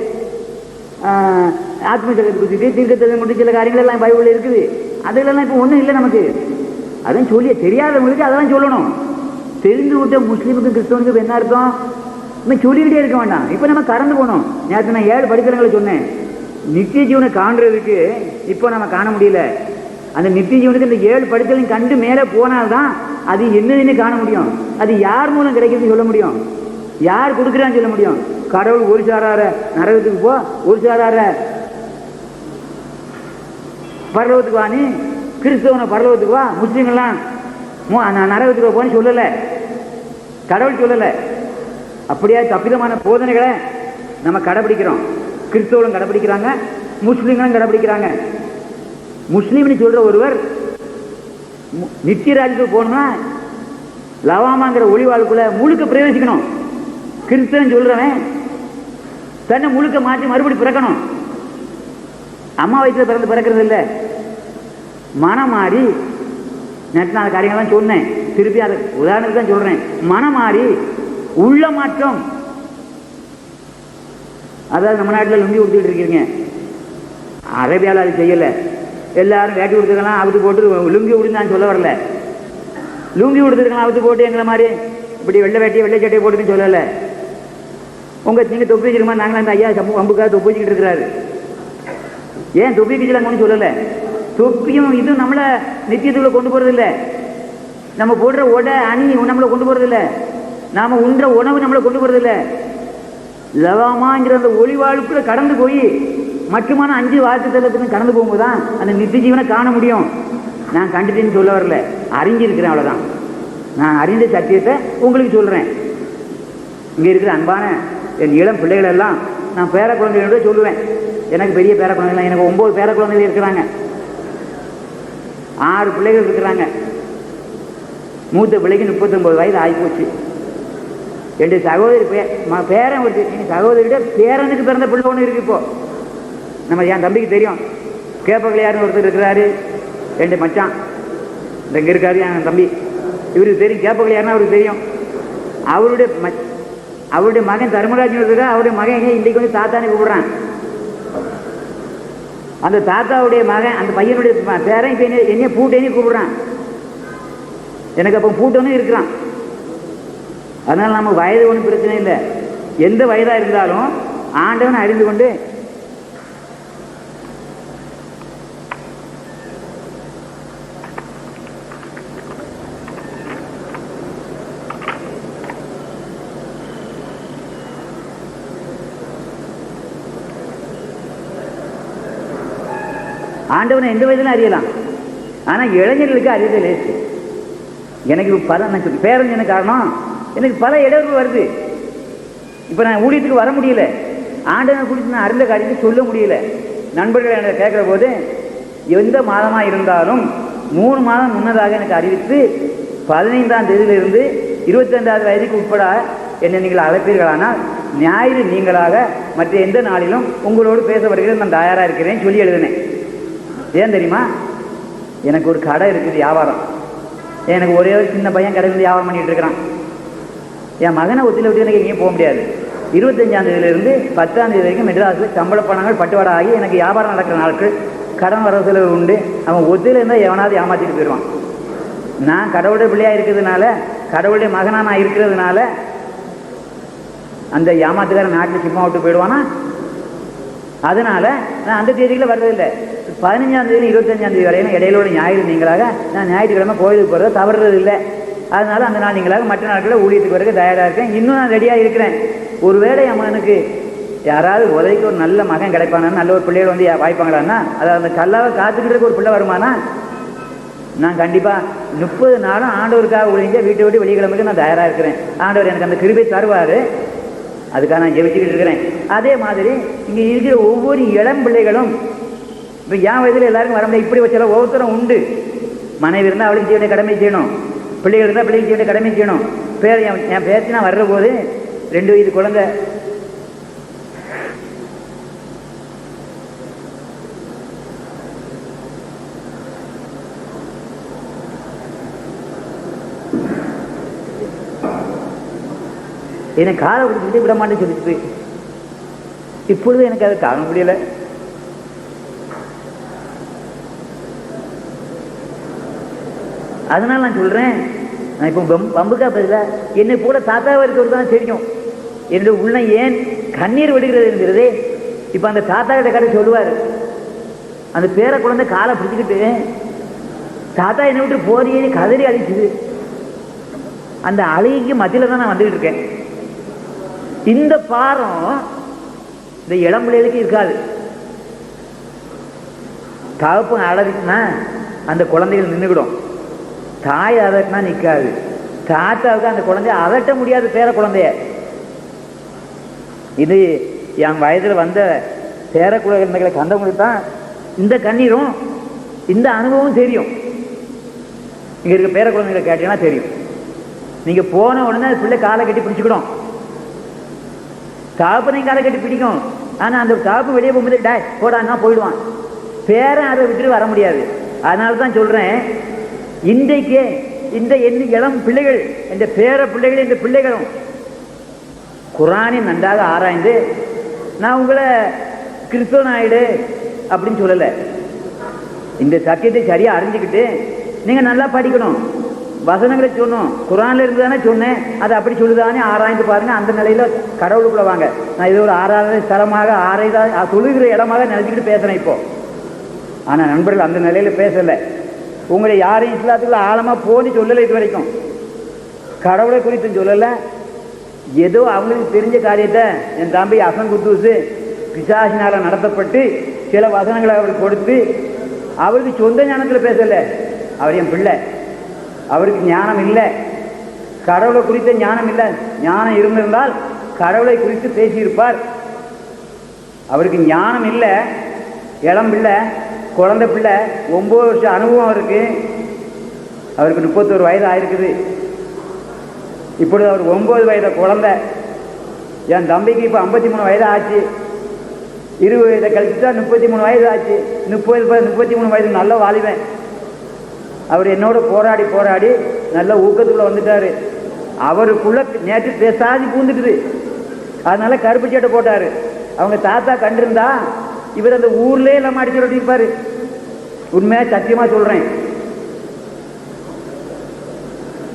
ஆத்மசக்தி குறிச்சிட்டு தீர்க்கத்தை மட்டும் சில காரியங்கள் எல்லாம் பைபிளில் இருக்குது. அதுலெல்லாம் இப்போ ஒன்றும் இல்லை நமக்கு. அதான் சொல்லி தெரியாதவங்களுக்கு அதெல்லாம் சொல்லணும். தெரிந்து விட்ட முஸ்லீமுக்கு கிறிஸ்தவனுக்கு என்ன அர்த்தம்? இன்னும் சொல்லிக்கிட்டே இருக்க வேண்டாம். இப்போ நம்ம கறந்து போகணும். நேற்று நான் 7 படித்தரங்களை சொன்னேன். நித்திய ஜீவனை காண்றதுக்கு இப்போ நம்ம காண முடியல. அந்த நித்திய ஜீவனுக்கு இந்த 7 படித்தலையும் கண்டு மேலே போனால்தான் அது என்னதுன்னு காண முடியும். அது யார் மூலம் கிடைக்குதுன்னு சொல்ல முடியும், யார் கொடுக்குறான்னு சொல்ல முடியும். கடவுள் ஒரு சாரார நரகத்துக்கு போ, ஒரு சாரார பரலோகத்துக்கு வான்னு, கிறிஸ்தவனை பரலோகத்துக்கு வா, முஸ்லீம்கள்லாம் நான் நரகத்துக்கு போன்னு சொல்லலை, கடவுள் சொல்லலை. அப்படியே தப்பிதமான போதனைகளை நம்ம கடைபிடிக்கிறோம். கிறிஸ்தவர்களும் கடைபிடிக்கிறாங்க, முஸ்லீம்களும் கடைபிடிக்கிறாங்க. முஸ்லீம்னு சொல்ற ஒருவர் நித்திய ராஜ்யத்துக்கு போகணும்னா லவாமாங்கிற ஒளிவாளுக்குள்ள முழுக்க பிரவேசிக்கணும். கிறிஸ்தவன் சொல்றவன் தன்னை முழுக்க மாற்றி மறுபடி பிறக்கணும். அம்மா வயசுல பிறக்கிறது இல்லை, மனம் மாறி. நேற்று நான் அந்த காரியங்கள்லாம் சொன்னேன், திருப்பி அதை உதாரணத்துக்கு தான் சொல்றேன். மனம் மாறி உள்ள மாற்றம். அதாவது நம்ம நாட்டில் லுங்கி கொடுத்துட்டு இருக்கீங்க, அரேபியாவில் அது செய்யல. எல்லாரும் வேட்டி கொடுத்துருக்கலாம் அவுத்து போட்டு லுங்கி கொடுத்து சொல்ல வரல. லுங்கி கொடுத்துருக்கலாம் அவுத்து போட்டு எங்களை மாதிரி இப்படி வெள்ளை வேட்டியை வெள்ளை சட்டையை போட்டுன்னு சொல்லலை. நீங்க தொப்பி வச்சிருக்கமா, நாங்களும் அந்த ஐயா அம்புக்காக தொப்பி வச்சுக்கிட்டு இருக்கிறாரு. ஏன் தொப்பி வச்சுலாங்கன்னு சொல்லலை. தொப்பியும் இதுவும் நம்மளை நித்தியத்துக்குள்ள கொண்டு போறது இல்லை. நம்ம போடுற உடை அணி நம்மளை கொண்டு போறது இல்லை. நாம உண்ற உணவு நம்மளை கொண்டு போறது இல்லை. லவாமாங்கிற அந்த ஒளிவாளுக்குள்ள கடந்து போய் மட்டுமான 5 வாக்குத்தத்தத்துக்கு கடந்து போகும்போது தான் அந்த நித்திய ஜீவனை காண முடியும். நான் கண்டுட்டேன்னு சொல்ல வரல, அறிஞ்சிருக்கிறேன், அவ்வளோதான். நான் அறிந்த சத்தியத்தை உங்களுக்கு சொல்றேன். இங்க இருக்கிற அன்பான என் இளம் பிள்ளைகள் எல்லாம் நான் பேர குழந்தைகளோட சொல்லுவேன். எனக்கு பெரிய பேர குழந்தைகள், எனக்கு 9 பேர குழந்தைகள் இருக்கிறாங்க, 6 பிள்ளைகள் இருக்கிறாங்க. மூத்த பிள்ளைக்கு 39 வயது ஆகிப்போச்சு. 2 சகோதரி பேரன் ஒரு சகோதரிகிட்ட பேரனுக்கு பிறந்த பிள்ளை ஒன்று இருக்கு. இப்போ நம்ம என் தம்பிக்கு தெரியும், கேப்பக்கலையாருன்னு ஒருத்தர் இருக்கிறாரு, 2 மச்சான் இங்கே இருக்காரு என் தம்பி. இவருக்கு தெரியும் கேப்பக்கலையாருன்னா அவருக்கு தெரியும். அவருடைய மகன் தர்மராஜன் இருக்கா, அவருடைய மகன் இன்னைக்கு வந்து தாத்தானு கூப்பிடுறான். அந்த தாத்தாவுடைய மகன் அந்த பையனுடைய பேரன் இப்போ என்னைய பூட்டேன்னு கூப்பிடுறான். எனக்கு அப்போ பூட்டணும் இருக்கிறான். அதனால நம்ம வயது ஒன்றும் பிரச்சனை இல்லை. எந்த வயதா இருந்தாலும் ஆண்டவன் அறிந்து கொண்டு ஆண்டவனை எந்த வயதிலும் அறியலாம். ஆனால் இளைஞர்களுக்கு அறியதை லேசு. எனக்கு நான் பேரன் என்ன காரணம், எனக்கு பல இடையூறு வருது. இப்போ நான் ஊழியத்துக்கு வர முடியல, ஆண்டவனை குறித்து நான் அறிந்த காரியத்தை சொல்ல முடியல. நண்பர்கள் எனக்கு கேட்குற போது எந்த மாதமாக இருந்தாலும் 3 மாதம் முன்னதாக எனக்கு அறிவித்து 15ஆம் தேதியிலிருந்து 25வது வயதுக்கு உட்பட என்னை நீங்கள் அழைப்பீர்களானால் ஞாயிறு நீங்களாக மற்ற எந்த நாளிலும் உங்களோடு பேச வருகிறது நான் தயாராக இருக்கிறேன்னு சொல்லி எழுதினேன். ஏன் தெரியுமா, எனக்கு ஒரு கடை இருக்குது, வியாபாரம். எனக்கு ஒரே ஒரு சின்ன பையன் கடை வந்து வியாபாரம் பண்ணிட்டு இருக்கிறான். என் மகனை ஒத்தில விட்டு எனக்கு எங்கேயும் போக முடியாது. 25ஆம் தேதியிலிருந்து 10ஆம் தேதி வரைக்கும் மெட்ராஸில் சம்பள பணங்கள் பட்டுவாடா ஆகி எனக்கு வியாபாரம் நடக்கிற நாட்கள் கடன் வர செலவு உண்டு. அவன் ஒத்தில இருந்தால் எவனாவது ஏமாற்றிட்டு போயிடுவான். நான் கடவுளுடைய பிள்ளையாக இருக்கிறதுனால, கடவுளுடைய மகனாக நான் இருக்கிறதுனால அந்த ஏமாத்துக்காரன் நாட்டில் சும்மா விட்டு போயிடுவானா. அதனால நான் அந்த தேதிகளை வர்றதில்லை. 15ஆம் தேதி 25ஆம் தேதி வரையிலும் இடையிலோட ஞாயிறு நீங்களாக நான் ஞாயிற்றுக்கிழமை கோயிலுக்கு போகிறத தவறுறது இல்லை. அதனால அந்த நாள் நீங்களாக மற்ற நாட்களில் ஊழியத்துக்கு வரைக்கும் தயாராக இருக்கேன். இன்னும் நான் ரெடியாக இருக்கிறேன். ஒருவேளை என் மகனுக்கு யாராவது உதவிக்கு ஒரு நல்ல மகன் கிடைப்பானா, நல்ல ஒரு பிள்ளைகள் வந்து வாய்ப்பாங்களான்னா, அதாவது அந்த கல்லாவை காத்துக்கிட்டு ஒரு பிள்ளை வருமானா, நான் கண்டிப்பாக 30 நாளும் ஆண்டவருக்காக ஒழிஞ்ச வீட்டை விட்டு வெள்ளிக்கிழமைக்கு நான் தயாராக இருக்கிறேன். ஆண்டவர் எனக்கு அந்த கிருபை தருவார். அதுக்காக நான் ஜெபிச்சுக்கிட்டு இருக்கிறேன். அதே மாதிரி இங்கே இருக்கிற ஒவ்வொரு இளம் பிள்ளைகளும் இப்போ என் வயதில் எல்லாருக்கும் வர முடியாது. இப்படி வச்சாலும் ஒவ்வொருத்தரும் உண்டு. மனைவி இருந்தால் அவளுக்கு செய்ய வேண்டிய கடமை செய்யணும், பிள்ளைகள் இருந்தால் பிள்ளைக்கு செய்ய வேண்டிய கடமை செய்யணும். என் பேச்சு நான் வர்ற போது 2 வயது குழந்தை என்னை காலை கொடுத்துட்டு விட மாட்டேன்னு சொல்லிட்டு இப்பொழுது எனக்கு அதை காண முடியல. அதனால நான் சொல்றேன், நான் இப்போ பம்புக்கா பதில என்னை கூட தாத்தாவை இருக்கிறது தான் தெரியும். என்னுடைய உள்ள ஏன் கண்ணீர் விடுகிறதுங்கிறது இப்போ அந்த தாத்தா கிட்ட கதை சொல்லுவார். அந்த பேர குழந்தை காலை பிடிச்சிக்கிட்டு தாத்தா என்னை விட்டு போறியே கதறி அழிச்சுது. அந்த அழுகைக்கு மத்தியில் தான் நான் வந்துகிட்டு இருக்கேன். இந்த பாரம் இந்த இளம் பிள்ளைகளுக்கு இருக்காது. தகப்பு அழகுனா அந்த குழந்தைகள் நின்றுக்கிடும், தாய் அதட்டினா நிற்காது. தாத்தாவுக்கு அந்த குழந்தைய அதட்ட முடியாது, பேர குழந்தைய. இது என் வயதில் வந்த பேர குழந்தைகளை கண்டவங்களுக்கு தான் இந்த கண்ணீரும் இந்த அனுபவம் தெரியும். இங்கே இருக்க பேர குழந்தைகளை கேட்டீங்கன்னா தெரியும். நீங்கள் போன உடனே அது பிள்ளை காலை கட்டி பிடிச்சிக்கணும், காப்பனையும் காலை கட்டி பிடிக்கும். ஆனால் அந்த காப்பு வெளியே போகும்போது டே போடான்னா போயிடுவான். பேரன் அதை விட்டுட்டு வர முடியாது. அதனால தான் சொல்கிறேன், இன்றைக்கே இந்த இளம் பிள்ளைகள், இந்த பேர பிள்ளைகள், இந்த பிள்ளைகளும் குரானை நன்றாக ஆராய்ந்து, நான் உங்களை கிறிஸ்தவன் ஆயிடு அப்படின்னு சொல்லலை, இந்த சத்தியத்தை சரியாக அறிஞ்சிக்கிட்டு நீங்கள் நல்லா படிக்கணும், வசனங்களை சொன்னோம், குரான்ல இருந்து தானே சொன்னேன், அது அப்படி சொல்லுதானே ஆராய்ந்து பாருங்க. அந்த நிலையில கடவுளுக்குள்ள வாங்க. நான் இது ஒரு ஆராதனை ஸ்தலமாக ஆராய்தா சொல்லுகிற இடமாக நினைச்சுக்கிட்டு பேசுறேன் இப்போ. ஆனா நண்பர்கள் அந்த நிலையில பேசல. உங்களை யாரையும் இஸ்லாத்துக்குள்ள ஆழமா போன்னு சொல்லலை, இது வரைக்கும் கடவுளை குறித்து சொல்லல. ஏதோ அவங்களுக்கு தெரிஞ்ச காரியத்தை என் தம்பி அசன் குத்தூசு பிசாசினால நடத்தப்பட்டு சில வசனங்களை அவருக்கு கொடுத்து, அவருக்கு சொந்த ஞானத்தில் பேசல. அவர் என் பிள்ளை, அவருக்கு ஞானம் இல்லை, கடவுளை குறித்த ஞானம் இல்லை. ஞானம் இருந்திருந்தால் கடவுளை குறித்து பேசியிருப்பார். அவருக்கு ஞானம் இல்லை, இளம் பிள்ளை, குழந்தை பிள்ளை, 9 வருஷம் அனுபவம் இருக்கு. அவருக்கு 31 வயது ஆயிருக்குது. இப்பொழுது அவர் 9 வயது குழந்தை. என் தம்பிக்கு இப்போ 53 வயது ஆச்சு. 20 வயதை கழிச்சுட்டா 33 வயது ஆச்சு. 33 வயது நல்ல வாலிபன். அவர் என்னோட போராடி போராடி நல்ல ஊக்கத்துக்குள்ள வந்துட்டாரு. அவருக்குள்ள நேற்று பேசாதி பூந்துட்டுது. அதனால கருப்பு சட்டை போட்டாரு. அவங்க தாத்தா கண்டிருந்தா இவர் அந்த ஊர்லயே எல்லாம் அடிச்சு ரொட்டிருப்பாரு. உண்மையா சத்தியமா சொல்றேன்,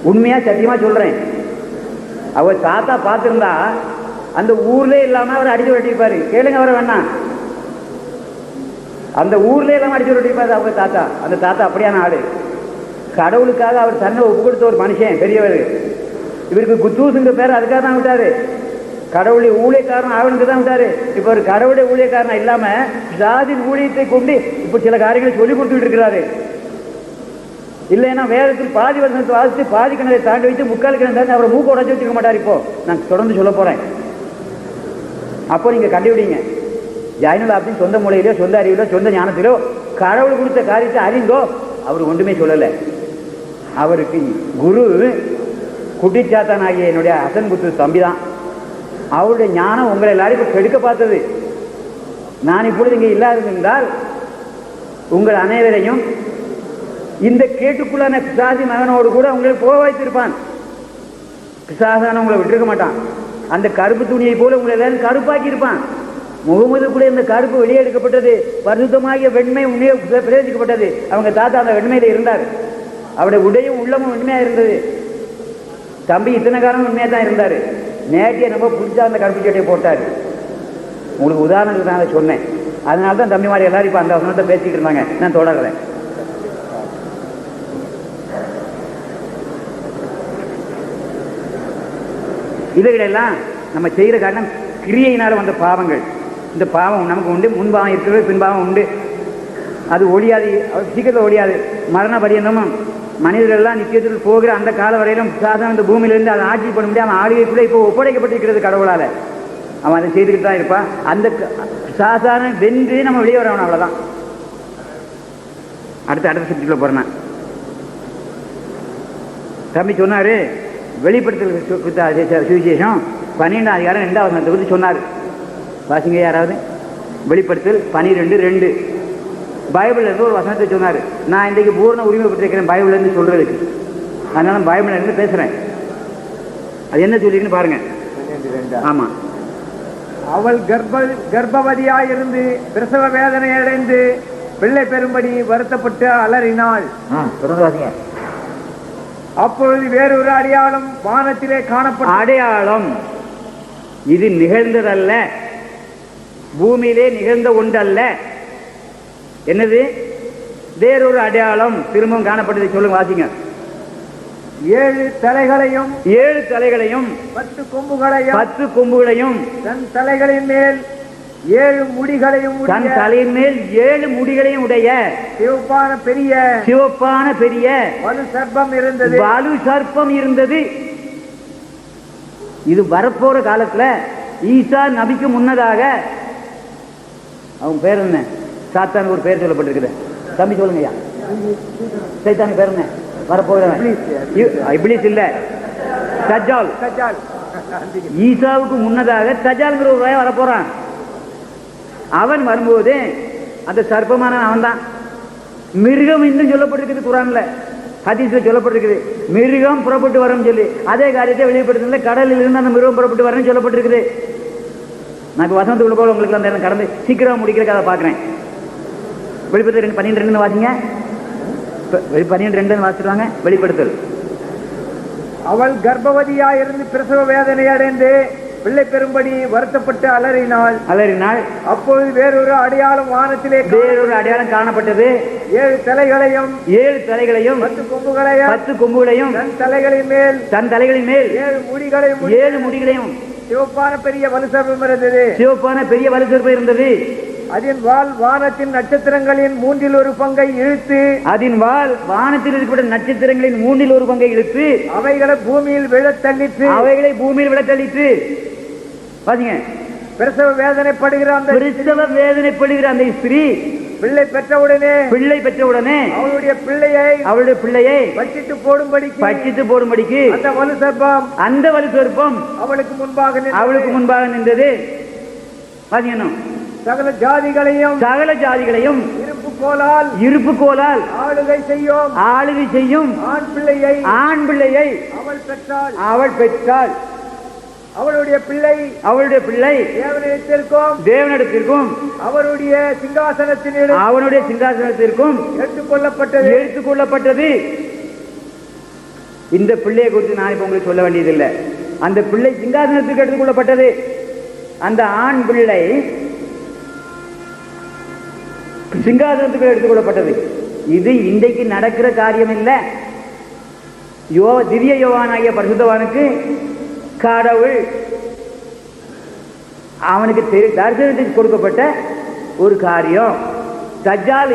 உண்மையா சத்தியமா சொல்றேன். அவர் தாத்தா பார்த்திருந்தா அந்த ஊர்லயே இல்லாம அவர் அடிச்சு ரொட்டிருப்பாரு. கேளுங்க அவரை வேணாம், அந்த ஊர்ல எல்லாம் அடிச்சு ரொட்டிருப்பாரு அவங்க தாத்தா. அந்த தாத்தா அப்படியான ஆளு. கடவுளுக்காக அவர் தன்னை ஒப்பு கொடுத்த ஒரு மனுஷன், பெரியவர். இவருக்கு குத்தூசுங்கிற பேர் அதுக்காக தான் விட்டாரு. கடவுளுடைய ஊழியக்காரன் ஆவனுக்கு தான் விட்டாரு. இப்போ ஒரு கடவுளுடைய ஊழியக்காரனா இல்லாம ஜாதி ஊழியத்தை கொண்டு இப்போ சில காரியங்களை சொல்லி கொடுத்துட்டு இருக்கிறாரு. இல்லைன்னா வேதத்தில் பாதி வருஷத்தை வாசித்து பாதி கிணறை தாண்டி வைத்து 3/4 கிணறு அவரை மூக்க உடச்சி வச்சுக்க மாட்டார். இப்போ நான் தொடர்ந்து சொல்ல போறேன். அப்போ நீங்க கண்டுபிடிங்க, ஜாயினுல் ஆப்தீன் சொந்த மூலையிலோ சொந்த அறிவிலோ சொந்த ஞானத்திலோ கடவுள் கொடுத்த காரியத்தை அறிந்தோ அவர் ஒன்றுமே சொல்லலை. அவருக்கு குரு குட்டிச்சாத்தான் ஆகிய என்னுடைய அசன் குத்து தம்பி தான். அவருடைய ஞானம் உங்களை எல்லாரும் இப்போ கெடுக்க பார்த்தது. நான் இப்பொழுது இங்கே இல்லாதிருந்தால் உங்கள் அனைவரையும் இந்த கேட்டுக்குள்ளான பிசாசி மகனோடு கூட உங்களை போக வைத்திருப்பான். பிசாசான உங்களை விட்டுருக்க மாட்டான். அந்த கருப்பு துணியை போல உங்களை எல்லாரும் கருப்பாக்கி இருப்பான். முகமது கூட இந்த கருப்பு வெளியே எடுக்கப்பட்டது, பரிசுத்தமாகிய வெண்மை உண்மையை பிரயோஜிக்கப்பட்டது. அவங்க தாத்தா அந்த வெண்மையில இருந்தார். அவருடைய உடையும் உள்ளமும் உண்மையா இருந்தது. தம்பி இத்தனை காலம் உண்மையா தான் இருந்தாரு. நேற்றைய ரொம்ப புதுசா அந்த கருப்பு சட்டையை போட்டாரு. உங்களுக்கு உதாரணத்துக்கு நான் சொன்னேன். அதனால தான் தம்பி மாதிரி எல்லாரும் இப்ப அந்த வசனத்தை பேசிக்கிட்டு இருந்தாங்க. நான் தொடர்றேன். இவைகளெல்லாம் நம்ம செய்கிற காரணம் கிரியையினால் வந்த பாவங்கள். இந்த பாவம் நமக்கு உண்டு, முன்பாவம் இருக்கிறது, பின்பாவம் உண்டு. அது ஒழியாது, சீக்கிரத்தில் ஒழியாது. மரண பரியந்தமும் மனிதர்கள்லாம் நிச்சயத்தில் போகிற அந்த கால வரையிலும் சாதாரண இந்த பூமியிலிருந்து அதை ஆட்சி பண்ண முடியாது. அவன் ஆளுகைக்குள்ளே இப்போ ஒப்படைக்கப்பட்டிருக்கிறது கடவுளால். அவன் அதை செய்துக்கிட்டு தான் இருப்பான். அந்த சாதாரண வென்று நம்ம வெளியே வரவன், அவ்வளோதான். அடுத்த சப்ஜெக்டில் போகிறேன். தம்பி சொன்னார், வெளிப்படுத்தல் சுவிசேஷம் 12ஆம் அதிகாரம் 2ஆம் வசனத்தை குறித்து சொன்னார். வாசிங்க யாராவது. வெளிப்படுத்தல் 12:2 பைபிள்ல இருந்து ஒரு வசனத்தை சொன்னார். நான் இன்றைக்கு பூர்ண உரிமை பெற்றிருக்கிறேன் பைபிள்ல இருந்து சொல்றதுக்கு. அதனால பைபிள்ல இருந்து பேசுறேன். அது என்ன சொல்லிருக்குன்னு பாருங்க. ஆமா, அவள் கர்ப்பவதியாயிருந்து பிரசவ வேதனை அடைந்து பிள்ளை பெறும்படி வருத்தப்பட்டு அலறினாள். அப்பொழுது வேறொரு அடையாளம் வானத்திலே காணப்பட்ட அடையாளம். இது நிகழ்ந்ததல்ல, பூமியிலே நிகழ்ந்த ஒன்றல்ல. என்னது? வேறொரு அடையாளம் திரும்பவும் காணப்பட்டதை சொல்லுங்க, வாசிங்க. 7 தலைகளையும் 10 கொம்புகளையும் தன் தலைகளின் மேல் 7 முடிகளையும் தன் தலையின் மேல் 7 முடிகளையும் உடைய சிவப்பான பெரிய வலு சர்ப்பம் இருந்தது. இது வரப்போற காலத்துல ஈசா நபிக்கு முன்னதாக அவன் பேர் என்ன? சாத்தானுக்கு ஒரு பேர் சொல்லப்பட்டிருக்குது. தம்பி சொல்லுங்க ஐயா. சைத்தானுக்கு பேர் என்ன? வரப்போகிறவன் இப்லீஸ் இல்ல, தஜ்ஜால். ஈசாவுக்கு முன்னதாக தஜ்ஜால்ங்கிற ஒரு பையன் வரப்போறான். அவன் வரும்போது அந்த சர்ப்பமான அவன் தான். மிருகம் இன்னும் சொல்லப்பட்டிருக்குது குரான்ல, ஹதீஸ்ல சொல்லப்பட்டிருக்குது. மிருகம் புறப்பட்டு வரும் சொல்லி அதே காரியத்தை வெளிப்படுத்தல. கடலில் இருந்து அந்த மிருகம் புறப்பட்டு வரணும்னு சொல்லப்பட்டிருக்குது. நான் இப்போ வசனத்துக்குள்ள போல உங்களுக்கு அந்த கடந்து சீக்கிரம் முடிக்கிறதுக்கு அதை பார்க்குறேன். வெளிப்படுத்தல் 12:2 வாசிங்க. 12:2 வாசிடுவாங்க. வெளிப்படுத்தல். அவள் கர்ப்பவதியாயிருந்து பிரசவ வேதனை அடைந்து பிள்ளை பெறும்படி வருத்தப்பட்டு அலறினாள். அப்போது வேறொரு அடையாளம் வானத்திலே காணப்பட்டது. 7 தலைகளையும் 10 கொம்புகளையும் தன் தலைகளின் மேல் 7 முடிகளையும் சிவப்பான பெரிய வலுசர்ப்பம் இருந்தது. அதன் வால் வானத்தின் நட்சத்திரங்களின் 1/3 பங்கை இழுத்து அவைகளை பூமியில் விழத் தள்ளிற்று. பாத்தீங்க, பிரசவ வேதனைப்படுகிற அந்த ஸ்திரீ பிள்ளை பெற்றவுடனே அவளுடைய பிள்ளையை பட்சித்து போடும்படிக்கு அந்த வலு சர்ப்பம் அவளுக்கு முன்பாக நின்றது. பாத்தீங்கன்னா சகல ஜாதிகளையும் இருப்பு கோலால் ஆளுகை செய்யும் ஆண் பிள்ளையை அவள் பெற்றாள். அவளுடைய பிள்ளை தேவனிடத்திற்கும் அவனுடைய சிங்காசனத்திற்கும் எடுத்துக்கொள்ளப்பட்டது. இந்த பிள்ளையை குறித்து நான் இப்ப உங்களுக்கு சொல்ல வேண்டியதில்லை. அந்த பிள்ளை சிங்காசனத்துக்கு எடுத்துக்கொள்ளப்பட்டது. அந்த ஆண் பிள்ளை சிங்காசனத்துக்கு எடுத்துக்கொள்ளப்பட்டது. இது இன்றைக்கு நடக்கிற காரியம் இல்லை. திவ்ய யோவானாகிய பரிசுத்தவானுக்கு கடவுள் அவனுக்கு தரிசனத்துக்கு கொடுக்கப்பட்ட ஒரு காரியம். தஜ்ஜால்